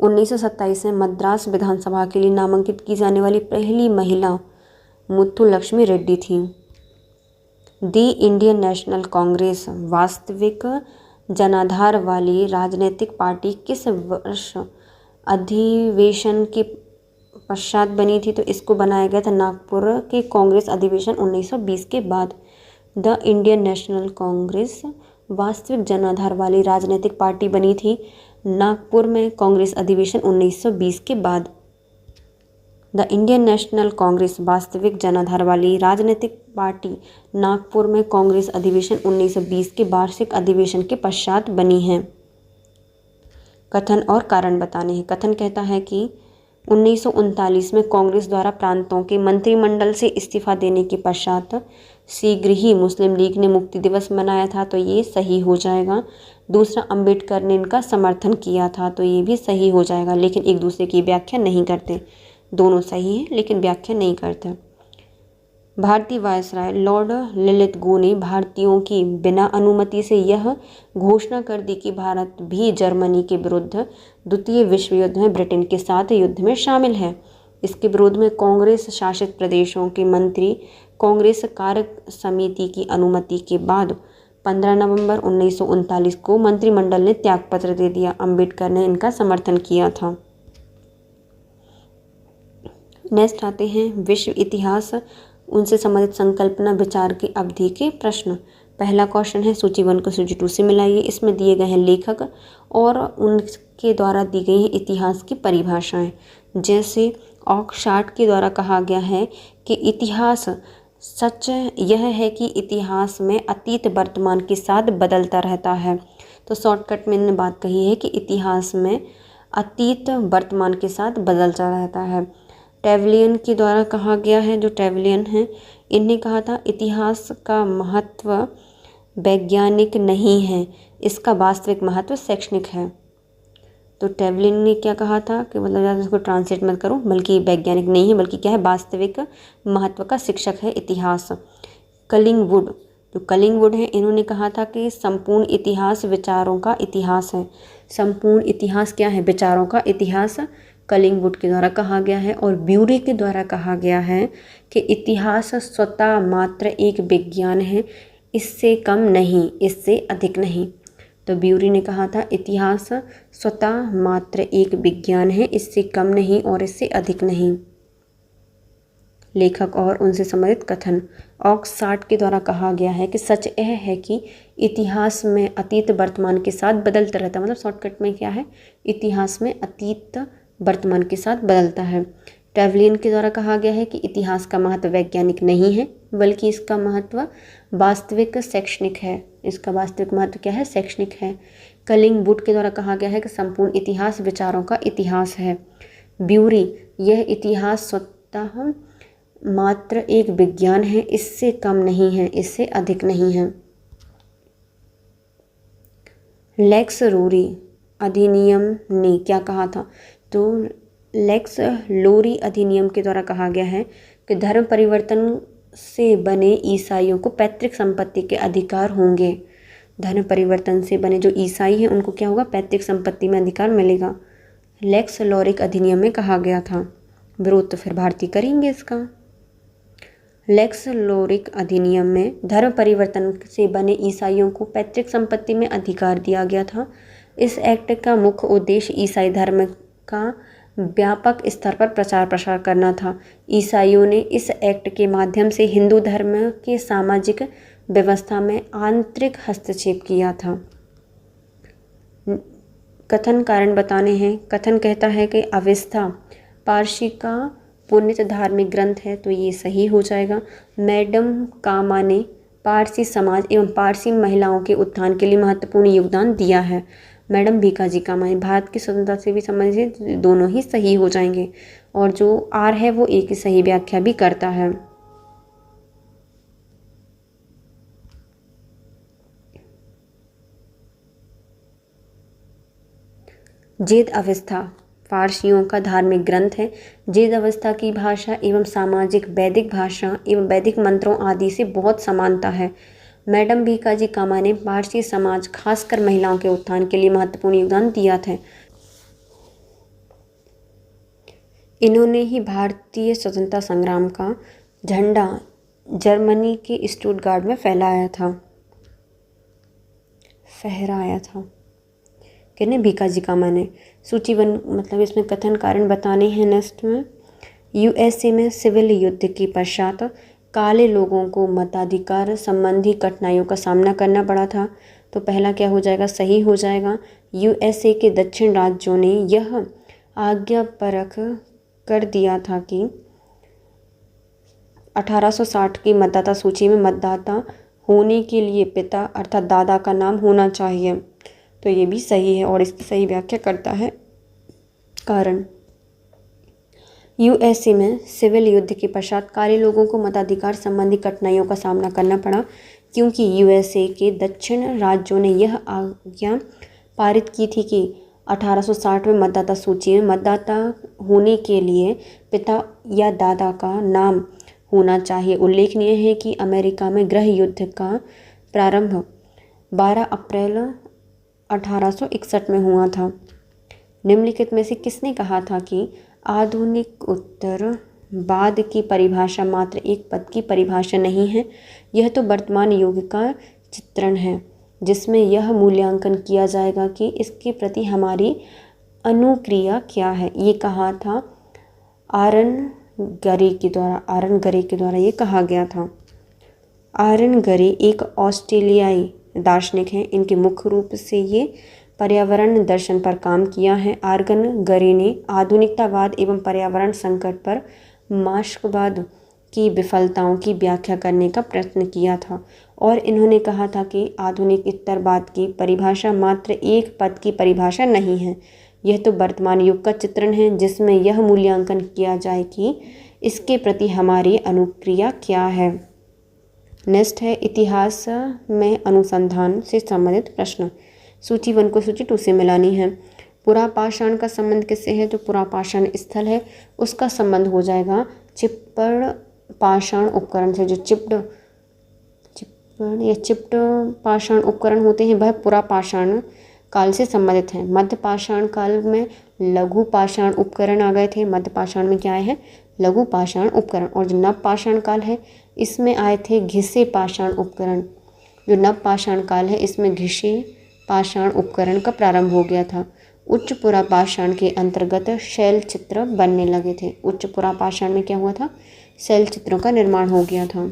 1927 में मद्रास विधानसभा के लिए नामांकित की जाने वाली पहली महिला मुथुलक्ष्मी रेड्डी थी। दी इंडियन नेशनल कांग्रेस वास्तविक जनाधार वाली राजनीतिक पार्टी किस वर्ष अधिवेशन के पश्चात बनी थी? तो इसको बनाया गया था नागपुर के कांग्रेस अधिवेशन 1920 के बाद। द इंडियन नेशनल कांग्रेस वास्तविक जनाधार वाली राजनीतिक पार्टी बनी थी नागपुर में कांग्रेस अधिवेशन 1920 के बाद। द इंडियन नेशनल कांग्रेस वास्तविक जनाधार वाली राजनीतिक पार्टी नागपुर में कांग्रेस अधिवेशन 1920 के वार्षिक अधिवेशन के पश्चात बनी है। कथन और कारण बताने हैं। कथन कहता है कि 1939 में कांग्रेस द्वारा प्रांतों के मंत्रिमंडल से इस्तीफा देने के पश्चात शीघ्र ही मुस्लिम लीग ने मुक्ति दिवस मनाया था, तो ये सही हो जाएगा। दूसरा, अंबेडकर ने इनका समर्थन किया था, तो ये भी सही हो जाएगा, लेकिन एक दूसरे की व्याख्या नहीं करते। दोनों सही हैं लेकिन व्याख्या नहीं करते। भारतीय वायसराय लॉर्ड लिलिथगो ने भारतीयों की बिना अनुमति से यह घोषणा कर दी कि भारत भी जर्मनी के विरुद्ध द्वितीय विश्व युद्ध में ब्रिटेन के साथ युद्ध में शामिल है। इसके विरोध में कांग्रेस शासित प्रदेशों के मंत्री कांग्रेस कार्य समिति की अनुमति के बाद 15 नवंबर 1939 को मंत्रिमंडल ने त्यागपत्र दे दिया। अंबेडकर ने इनका समर्थन किया था। नेक्स्ट आते हैं विश्व इतिहास, उनसे संबंधित संकल्पना विचार की अवधि के प्रश्न। पहला क्वेश्चन है सूची 1 को सूची 2 से मिलाइए। इसमें दिए गए हैं लेखक और उनके द्वारा दी गई हैं इतिहास की परिभाषाएं। जैसे ऑक्सफोर्ड के द्वारा कहा गया है कि इतिहास सच यह है कि इतिहास में अतीत वर्तमान के साथ बदलता रहता है। तो शॉर्टकट में इन्होंने बात कही है कि इतिहास में अतीत वर्तमान के साथ बदलता रहता है। ट्रेवलियन के द्वारा कहा गया है, जो ट्रेवलियन हैं इन्हें कहा था इतिहास का महत्व वैज्ञानिक नहीं है, इसका वास्तविक महत्व शैक्षणिक है। तो ट्रेवलियन ने क्या कहा था कि मतलब इसको ट्रांसलेट मत करो, बल्कि वैज्ञानिक नहीं है बल्कि क्या है, वास्तविक महत्व का शिक्षक है इतिहास। कलिंगवुड, जो कलिंगवुड है इन्होंने कहा था कि संपूर्ण इतिहास विचारों का इतिहास है। संपूर्ण इतिहास क्या है, विचारों का इतिहास कलिंगवुड के द्वारा कहा गया है। और ब्यूरी के द्वारा कहा गया है कि इतिहास स्वतः मात्र एक विज्ञान है, इससे कम नहीं, इससे अधिक नहीं। तो ब्यूरी ने कहा था इतिहास स्वतः मात्र एक विज्ञान है, इससे कम नहीं और इससे अधिक नहीं। लेखक और उनसे संबंधित कथन। ऑक्सफोर्ड के द्वारा कहा गया है कि सच यह है कि इतिहास में अतीत वर्तमान के साथ बदलता रहता है। मतलब शॉर्टकट में क्या है, इतिहास में अतीत वर्तमान के साथ बदलता है। ट्रेवलिन के द्वारा कहा गया है कि इतिहास का महत्व वैज्ञानिक नहीं है, बल्कि इसका महत्व वास्तविक शैक्षणिक है। इसका वास्तविक महत्व क्या है, शैक्षणिक है। कलिंगवुड के द्वारा कहा गया है कि संपूर्ण इतिहास विचारों का इतिहास है। ब्यूरी, यह इतिहास स्वतः मात्र एक विज्ञान है, इससे कम नहीं है, इससे अधिक नहीं है। लेक्स लोरी अधिनियम ने क्या कहा था, तो लेक्स लोरी अधिनियम के द्वारा कहा गया है कि धर्म परिवर्तन से बने ईसाइयों को पैतृक संपत्ति के अधिकार होंगे। धर्म परिवर्तन से बने जो ईसाई हैं उनको क्या होगा, पैतृक संपत्ति में अधिकार मिलेगा। लेक्स लोरिक अधिनियम में कहा गया था। विरोध तो फिर भारतीय करेंगे इसका। लेक्स लोरिक अधिनियम में धर्म परिवर्तन से बने ईसाइयों को पैतृक संपत्ति में अधिकार दिया गया था। इस एक्ट का मुख्य उद्देश्य ईसाई धर्म का व्यापक स्तर पर प्रचार प्रसार करना था। ईसाइयों ने इस एक्ट के माध्यम से हिंदू धर्म के सामाजिक व्यवस्था में आंतरिक हस्तक्षेप किया था। कथन कारण बताने हैं। कथन कहता है कि अवेस्ता पारसी का पुण्य धार्मिक ग्रंथ है, तो ये सही हो जाएगा। मैडम कामा ने पारसी समाज एवं पारसी महिलाओं के उत्थान के लिए महत्वपूर्ण योगदान दिया है। मैडम भीकाजी कामा ने भारत की स्वतंत्रता से भी संबंधित, दोनों ही सही हो जाएंगे। और जो आर है वो एक ही सही व्याख्या भी करता है। जेद अवस्था फारसियों का धार्मिक ग्रंथ है। जेद अवस्था की भाषा एवं सामाजिक वैदिक भाषा एवं वैदिक मंत्रों आदि से बहुत समानता है। मैडम भीकाजी कामा ने पारसी समाज खासकर महिलाओं के उत्थान के लिए महत्वपूर्ण योगदान दिया था। इन्होंने ही भारतीय स्वतंत्रता संग्राम का झंडा जर्मनी के स्टुटगार्ट में फहराया था। किन्ने, भीकाजी कामा ने। सूची वन मतलब इसमें कथन कारण बताने हैं। नेक्स्ट में यूएसए में सिविल युद्ध के पश्चात काले लोगों को मताधिकार संबंधी कठिनाइयों का सामना करना पड़ा था। तो पहला क्या हो जाएगा, सही हो जाएगा। यूएसए के दक्षिण राज्यों ने यह आज्ञा परख कर दिया था कि 1860 की मतदाता सूची में मतदाता होने के लिए पिता अर्थात दादा का नाम होना चाहिए। तो ये भी सही है और इसकी सही व्याख्या करता है कारण। यूएसए में सिविल युद्ध के पश्चात काले लोगों को मताधिकार संबंधी कठिनाइयों का सामना करना पड़ा, क्योंकि यूएसए के दक्षिण राज्यों ने यह आज्ञा पारित की थी कि 1860 में मतदाता सूची में मतदाता होने के लिए पिता या दादा का नाम होना चाहिए। उल्लेखनीय है कि अमेरिका में गृह युद्ध का प्रारंभ 12 अप्रैल 1861 में हुआ था। निम्नलिखित में से किसने कहा था कि आधुनिक उत्तरवाद की परिभाषा मात्र एक पद की परिभाषा नहीं है, यह तो वर्तमान युग का चित्रण है, जिसमें यह मूल्यांकन किया जाएगा कि इसके प्रति हमारी अनुक्रिया क्या है। ये कहा था आरन गरे के द्वारा ये कहा गया था। आरन गरे एक ऑस्ट्रेलियाई दार्शनिक हैं। इनके मुख्य रूप से ये पर्यावरण दर्शन पर काम किया है। आर्गन गरे ने आधुनिकतावाद एवं पर्यावरण संकट पर मार्क्सवाद की विफलताओं की व्याख्या करने का प्रयत्न किया था और इन्होंने कहा था कि आधुनिक उत्तरवाद की परिभाषा मात्र एक पद की परिभाषा नहीं है, यह तो वर्तमान युग का चित्रण है, जिसमें यह मूल्यांकन किया जाए कि इसके प्रति हमारी अनुक्रिया क्या है। नेक्स्ट है इतिहास में अनुसंधान से संबंधित प्रश्न। सूची 1 को सूची 2 से मिलानी है। पुरापाषाण का संबंध किससे है, जो पुरापाषाण स्थल है उसका संबंध हो जाएगा चिप्पड़ पाषाण उपकरण से। जो चिप्पड़ या चिप्ट पाषाण उपकरण होते हैं वह पुरापाषाण काल से संबंधित हैं। मध्य पाषाण काल में लघु पाषाण उपकरण आ गए थे। मध्य पाषाण में क्या आए हैं, लघु पाषाण उपकरण। और जो नव पाषाण काल है इसमें आए थे घिसे पाषाण उपकरण। जो नव पाषाण काल है इसमें घिसे पाषाण उपकरण का प्रारंभ हो गया था। उच्च पुरापाषाण के अंतर्गत शैल चित्र बनने लगे थे। उच्च पुरापाषाण में क्या हुआ था? शैल चित्रों का निर्माण हो गया था।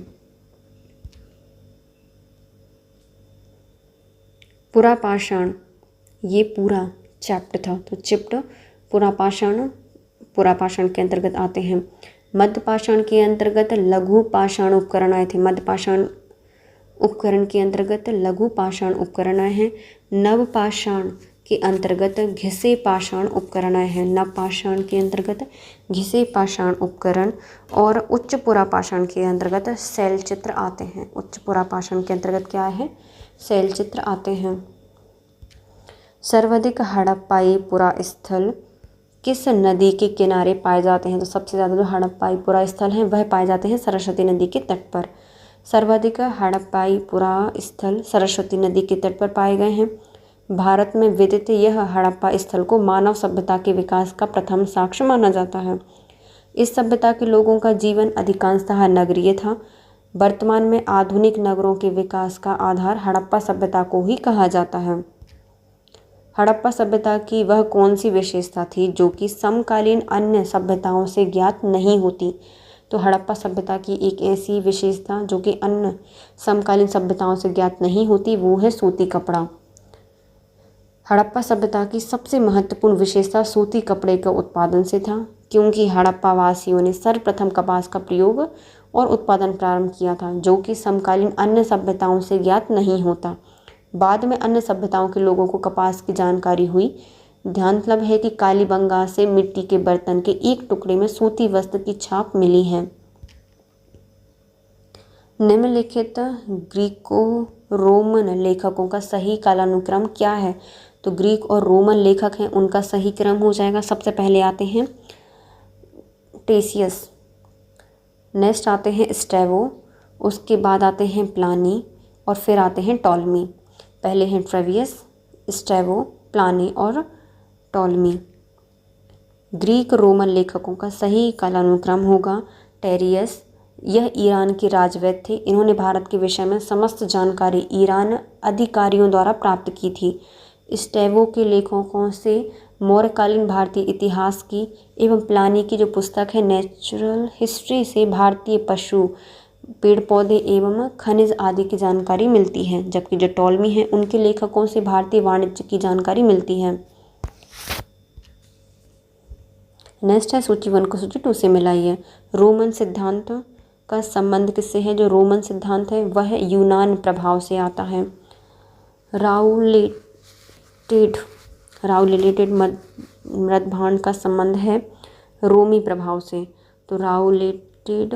पुरापाषाण ये पूरा चैप्टर था, तो चिप्ट पुरापाषाण के अंतर्गत आते हैं। मध्यपाषाण के अंतर्गत लघु पाषाण उपकरण आए थे। मध्यपाषाण उपकरण के अंतर्गत लघु पाषाण उपकरण आए हैं। नवपाषाण के अंतर्गत घिसे पाषाण उपकरण आए हैं। नवपाषाण के अंतर्गत घिसे पाषाण उपकरण और उच्च पुरापाषाण के अंतर्गत शैल चित्र आते हैं। उच्च पुरापाषाण के अंतर्गत क्या है? शैल चित्र आते हैं। सर्वाधिक हड़प्पाई पुरा स्थल किस नदी के किनारे पाए जाते हैं? तो सबसे ज़्यादा जो हड़प्पाई पुरा स्थल हैं वह पाए जाते हैं सरस्वती नदी के तट पर। सर्वाधिक हड़प्पाई पुरा स्थल सरस्वती नदी के तट पर पाए गए हैं। भारत में विदित यह हड़प्पा स्थल को मानव सभ्यता के विकास का प्रथम साक्ष्य माना जाता है। इस सभ्यता के लोगों का जीवन अधिकांशतः नगरीय था। वर्तमान में आधुनिक नगरों के विकास का आधार हड़प्पा सभ्यता को ही कहा जाता है। हड़प्पा सभ्यता की वह कौन सी विशेषता थी जो कि समकालीन अन्य सभ्यताओं से ज्ञात नहीं होती? तो हड़प्पा सभ्यता की एक ऐसी विशेषता जो कि अन्य समकालीन सभ्यताओं से ज्ञात नहीं होती वो है सूती कपड़ा। हड़प्पा सभ्यता की सबसे महत्वपूर्ण विशेषता सूती कपड़े का उत्पादन से था, क्योंकि हड़प्पा वासियों ने सर्वप्रथम कपास का प्रयोग और उत्पादन प्रारंभ किया था, जो कि समकालीन अन्य सभ्यताओं से ज्ञात नहीं होता। बाद में अन्य सभ्यताओं के लोगों को कपास की जानकारी हुई। ध्यानतलब है कि कालीबंगा से मिट्टी के बर्तन के एक टुकड़े में सूती वस्त्र की छाप मिली है। निम्नलिखित ग्रीको रोमन लेखकों का सही कालानुक्रम क्या है? तो ग्रीक और रोमन लेखक हैं उनका सही क्रम हो जाएगा, सबसे पहले आते हैं टेसियस, नेक्स्ट आते हैं स्ट्रैबो, उसके बाद आते हैं प्लानी और फिर आते हैं टॉलमी। पहले हैं ट्रेवियस, स्ट्रैबो, प्लानी और टॉलमी। ग्रीक रोमन लेखकों का सही कालानुक्रम होगा टेरियस। यह ईरान के राजवैद्य थे। इन्होंने भारत के विषय में समस्त जानकारी ईरान अधिकारियों द्वारा प्राप्त की थी। स्ट्रैबो के लेखकों से मौर्यकालीन भारतीय इतिहास की एवं प्लानी की जो पुस्तक है नेचुरल हिस्ट्री से भारतीय पशु, पेड़ पौधे एवं खनिज आदि की जानकारी मिलती है, जबकि जो टॉलमी है उनके लेखकों से भारतीय वाणिज्य की जानकारी मिलती है। नेक्स्ट है सूची 1 को सूची 2 से मिलाइए। रोमन सिद्धांत का संबंध किससे है? जो रोमन सिद्धांत है वह यूनान प्रभाव से आता है। राउलेटेड मृदभांड का संबंध है रोमी प्रभाव से। तो राउलेटेड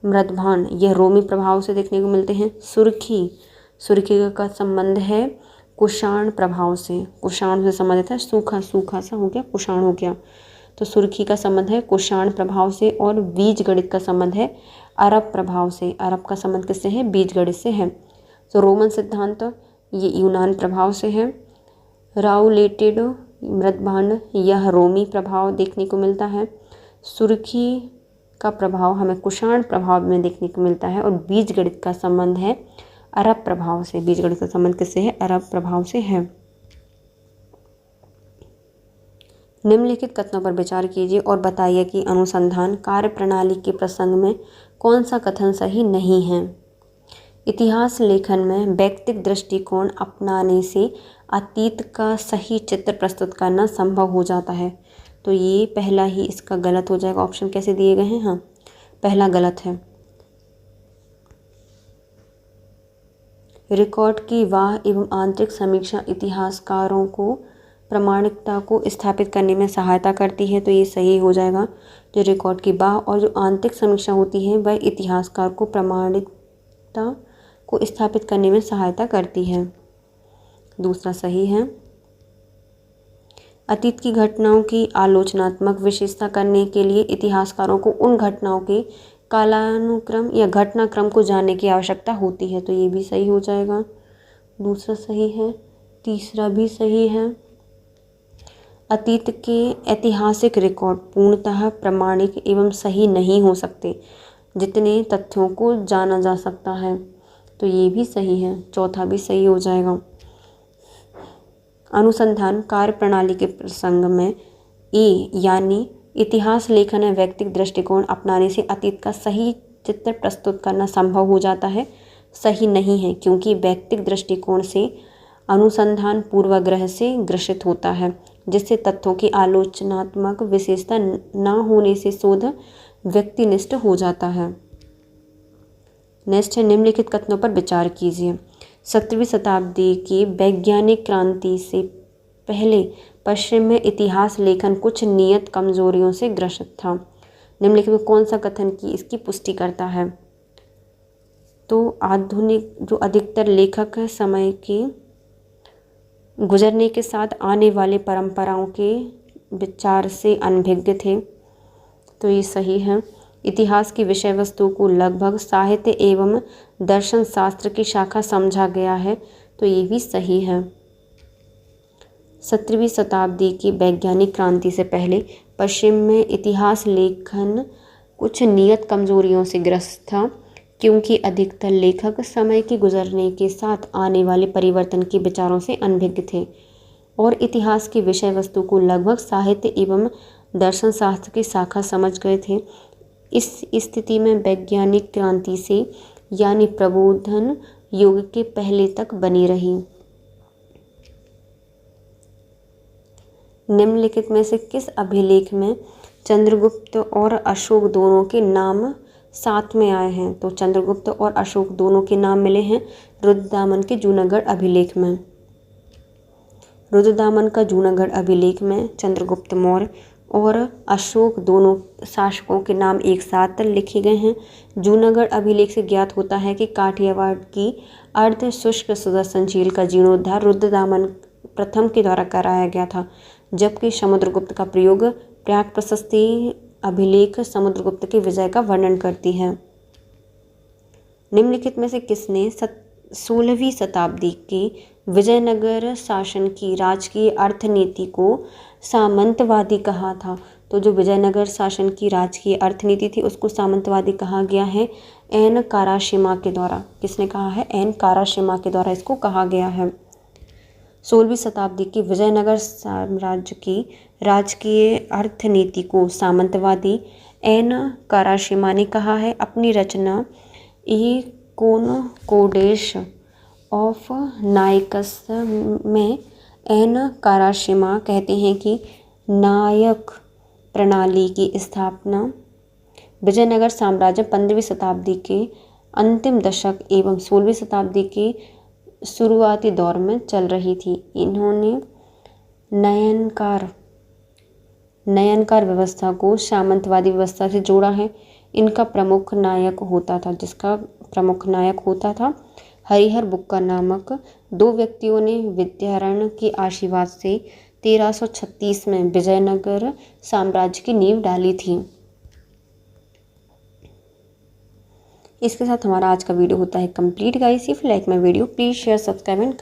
मृदभांड यह रोमी प्रभाव से देखने को मिलते हैं। सुर्खी का संबंध है कुषाण प्रभाव से। कुषाण से संबंधित है, सूखा सा हो गया, कुषाण हो गया। तो सुर्खी का संबंध है कुषाण प्रभाव से और बीज गणित का संबंध है अरब प्रभाव से। अरब का संबंध किससे है? बीज गणित से है। तो रोमन सिद्धांत ये यूनान प्रभाव से है। राउलेटेड मृदभांड यह रोमी प्रभाव देखने को मिलता है। सुर्खी का प्रभाव हमें कुषाण प्रभाव में देखने को मिलता है और बीज गणित का संबंध है अरब प्रभाव से। बीज गणित का संबंध किससे है? अरब प्रभाव से है। निम्नलिखित कथनों पर विचार कीजिए और बताइए कि अनुसंधान कार्य प्रणाली के प्रसंग में कौन सा कथन सही नहीं है। इतिहास लेखन में वैयक्तिक दृष्टिकोण अपनाने से अतीत का सही चित्र प्रस्तुत करना संभव हो जाता है। तो ये पहला ही इसका गलत हो जाएगा। ऑप्शन कैसे दिए गए हैं? हाँ, पहला गलत है। रिकॉर्ड की वाह एवं आंतरिक समीक्षा इतिहासकारों को प्रामाणिकता को स्थापित करने में सहायता करती है, तो ये सही हो जाएगा। जो रिकॉर्ड की वाह और जो आंतरिक समीक्षा होती है वह इतिहासकार को प्रामाणिकता को स्थापित करने में सहायता करती है। दूसरा सही है। अतीत की घटनाओं की आलोचनात्मक विशेषता करने के लिए इतिहासकारों को उन घटनाओं के कालानुक्रम या घटनाक्रम को जानने की आवश्यकता होती है, तो ये भी सही हो जाएगा। दूसरा सही है। तीसरा भी सही है। अतीत के ऐतिहासिक रिकॉर्ड पूर्णतः प्रामाणिक एवं सही नहीं हो सकते जितने तथ्यों को जाना जा सकता है, तो ये भी सही है। चौथा भी सही हो जाएगा। अनुसंधान कार्य प्रणाली के प्रसंग में ए यानी इतिहास लेखन में व्यक्तिगत दृष्टिकोण अपनाने से अतीत का सही चित्र प्रस्तुत करना संभव हो जाता है, सही नहीं है, क्योंकि व्यक्तिगत दृष्टिकोण से अनुसंधान पूर्वाग्रह से ग्रसित होता है, जिससे तथ्यों की आलोचनात्मक विशेषता न होने से शोध व्यक्तिनिष्ठ हो जाता है। नेक्स्ट है, निम्नलिखित कथनों पर विचार कीजिए। 17वीं शताब्दी की वैज्ञानिक क्रांति से पहले पश्चिम में इतिहास लेखन कुछ नियत कमजोरियों से ग्रसित था। निम्नलिखित में कौन सा कथन की इसकी पुष्टि करता है? तो आधुनिक जो अधिकतर लेखक समय के गुजरने के साथ आने वाले परंपराओं के विचार से अनभिज्ञ थे, तो ये सही है। इतिहास की विषय वस्तु को लगभग साहित्य एवं दर्शन शास्त्र की शाखा समझा गया है, तो ये भी सही है। 17वीं शताब्दी की वैज्ञानिक क्रांति से पहले पश्चिम में इतिहास लेखन कुछ नियत कमजोरियों से ग्रस्त था, क्योंकि अधिकतर लेखक समय के गुजरने के साथ आने वाले परिवर्तन के विचारों से अनभिज्ञ थे और इतिहास की विषय वस्तु को लगभग साहित्य एवं दर्शन शास्त्र की शाखा समझ गए थे। इस स्थिति में वैज्ञानिक क्रांति से यानी प्रबोधन युग के पहले तक बनी रही। निम्नलिखित में से किस अभिलेख में चंद्रगुप्त और अशोक दोनों के नाम साथ में आए हैं? तो चंद्रगुप्त और अशोक दोनों के नाम मिले हैं रुद्रदामन के जूनागढ़ अभिलेख में। रुद्रदामन का जूनागढ़ अभिलेख में चंद्रगुप्त मौर्य और अशोक दोनों शासकों के नाम एक साथ लिखे गए हैं। जूनागढ़ अभिलेख से ज्ञात होता है कि काठियावाड़ की अर्ध शुष्क सुदर्शन झील का जीर्णोद्धार रुद्रदामन प्रथम के द्वारा कराया गया था, जबकि समुद्रगुप्त का प्रयोग प्रयाग प्रशस्ति अभिलेख समुद्रगुप्त के विजय का वर्णन करती है। निम्नलिखित में से किसने 16वीं शताब्दी के विजयनगर शासन की राजकीय अर्थनीति को सामंतवादी कहा था? तो जो विजयनगर शासन की राजकीय अर्थनीति थी उसको सामंतवादी कहा गया है एन काराशिमा के द्वारा। किसने कहा है? एन काराशिमा के द्वारा इसको कहा गया है। 16वीं शताब्दी की विजयनगर साम्राज्य की राजकीय अर्थनीति को सामंतवादी एन काराशिमा ने कहा है। अपनी रचना ई कोन कोडेश ऑफ नायकस में एन काराशिमा कहते हैं कि नायक प्रणाली की स्थापना विजयनगर साम्राज्य 15वीं शताब्दी के अंतिम दशक एवं 16वीं शताब्दी के शुरुआती दौर में चल रही थी। इन्होंने नयनकार व्यवस्था को सामंतवादी व्यवस्था से जोड़ा है। इनका प्रमुख नायक होता था हरिहर बुक्का नामक दो व्यक्तियों ने विद्यारण्य के आशीर्वाद से 1336 में विजयनगर साम्राज्य की नींव डाली थी। इसके साथ हमारा आज का वीडियो होता है complete guys. If like my video please share subscribe and comment.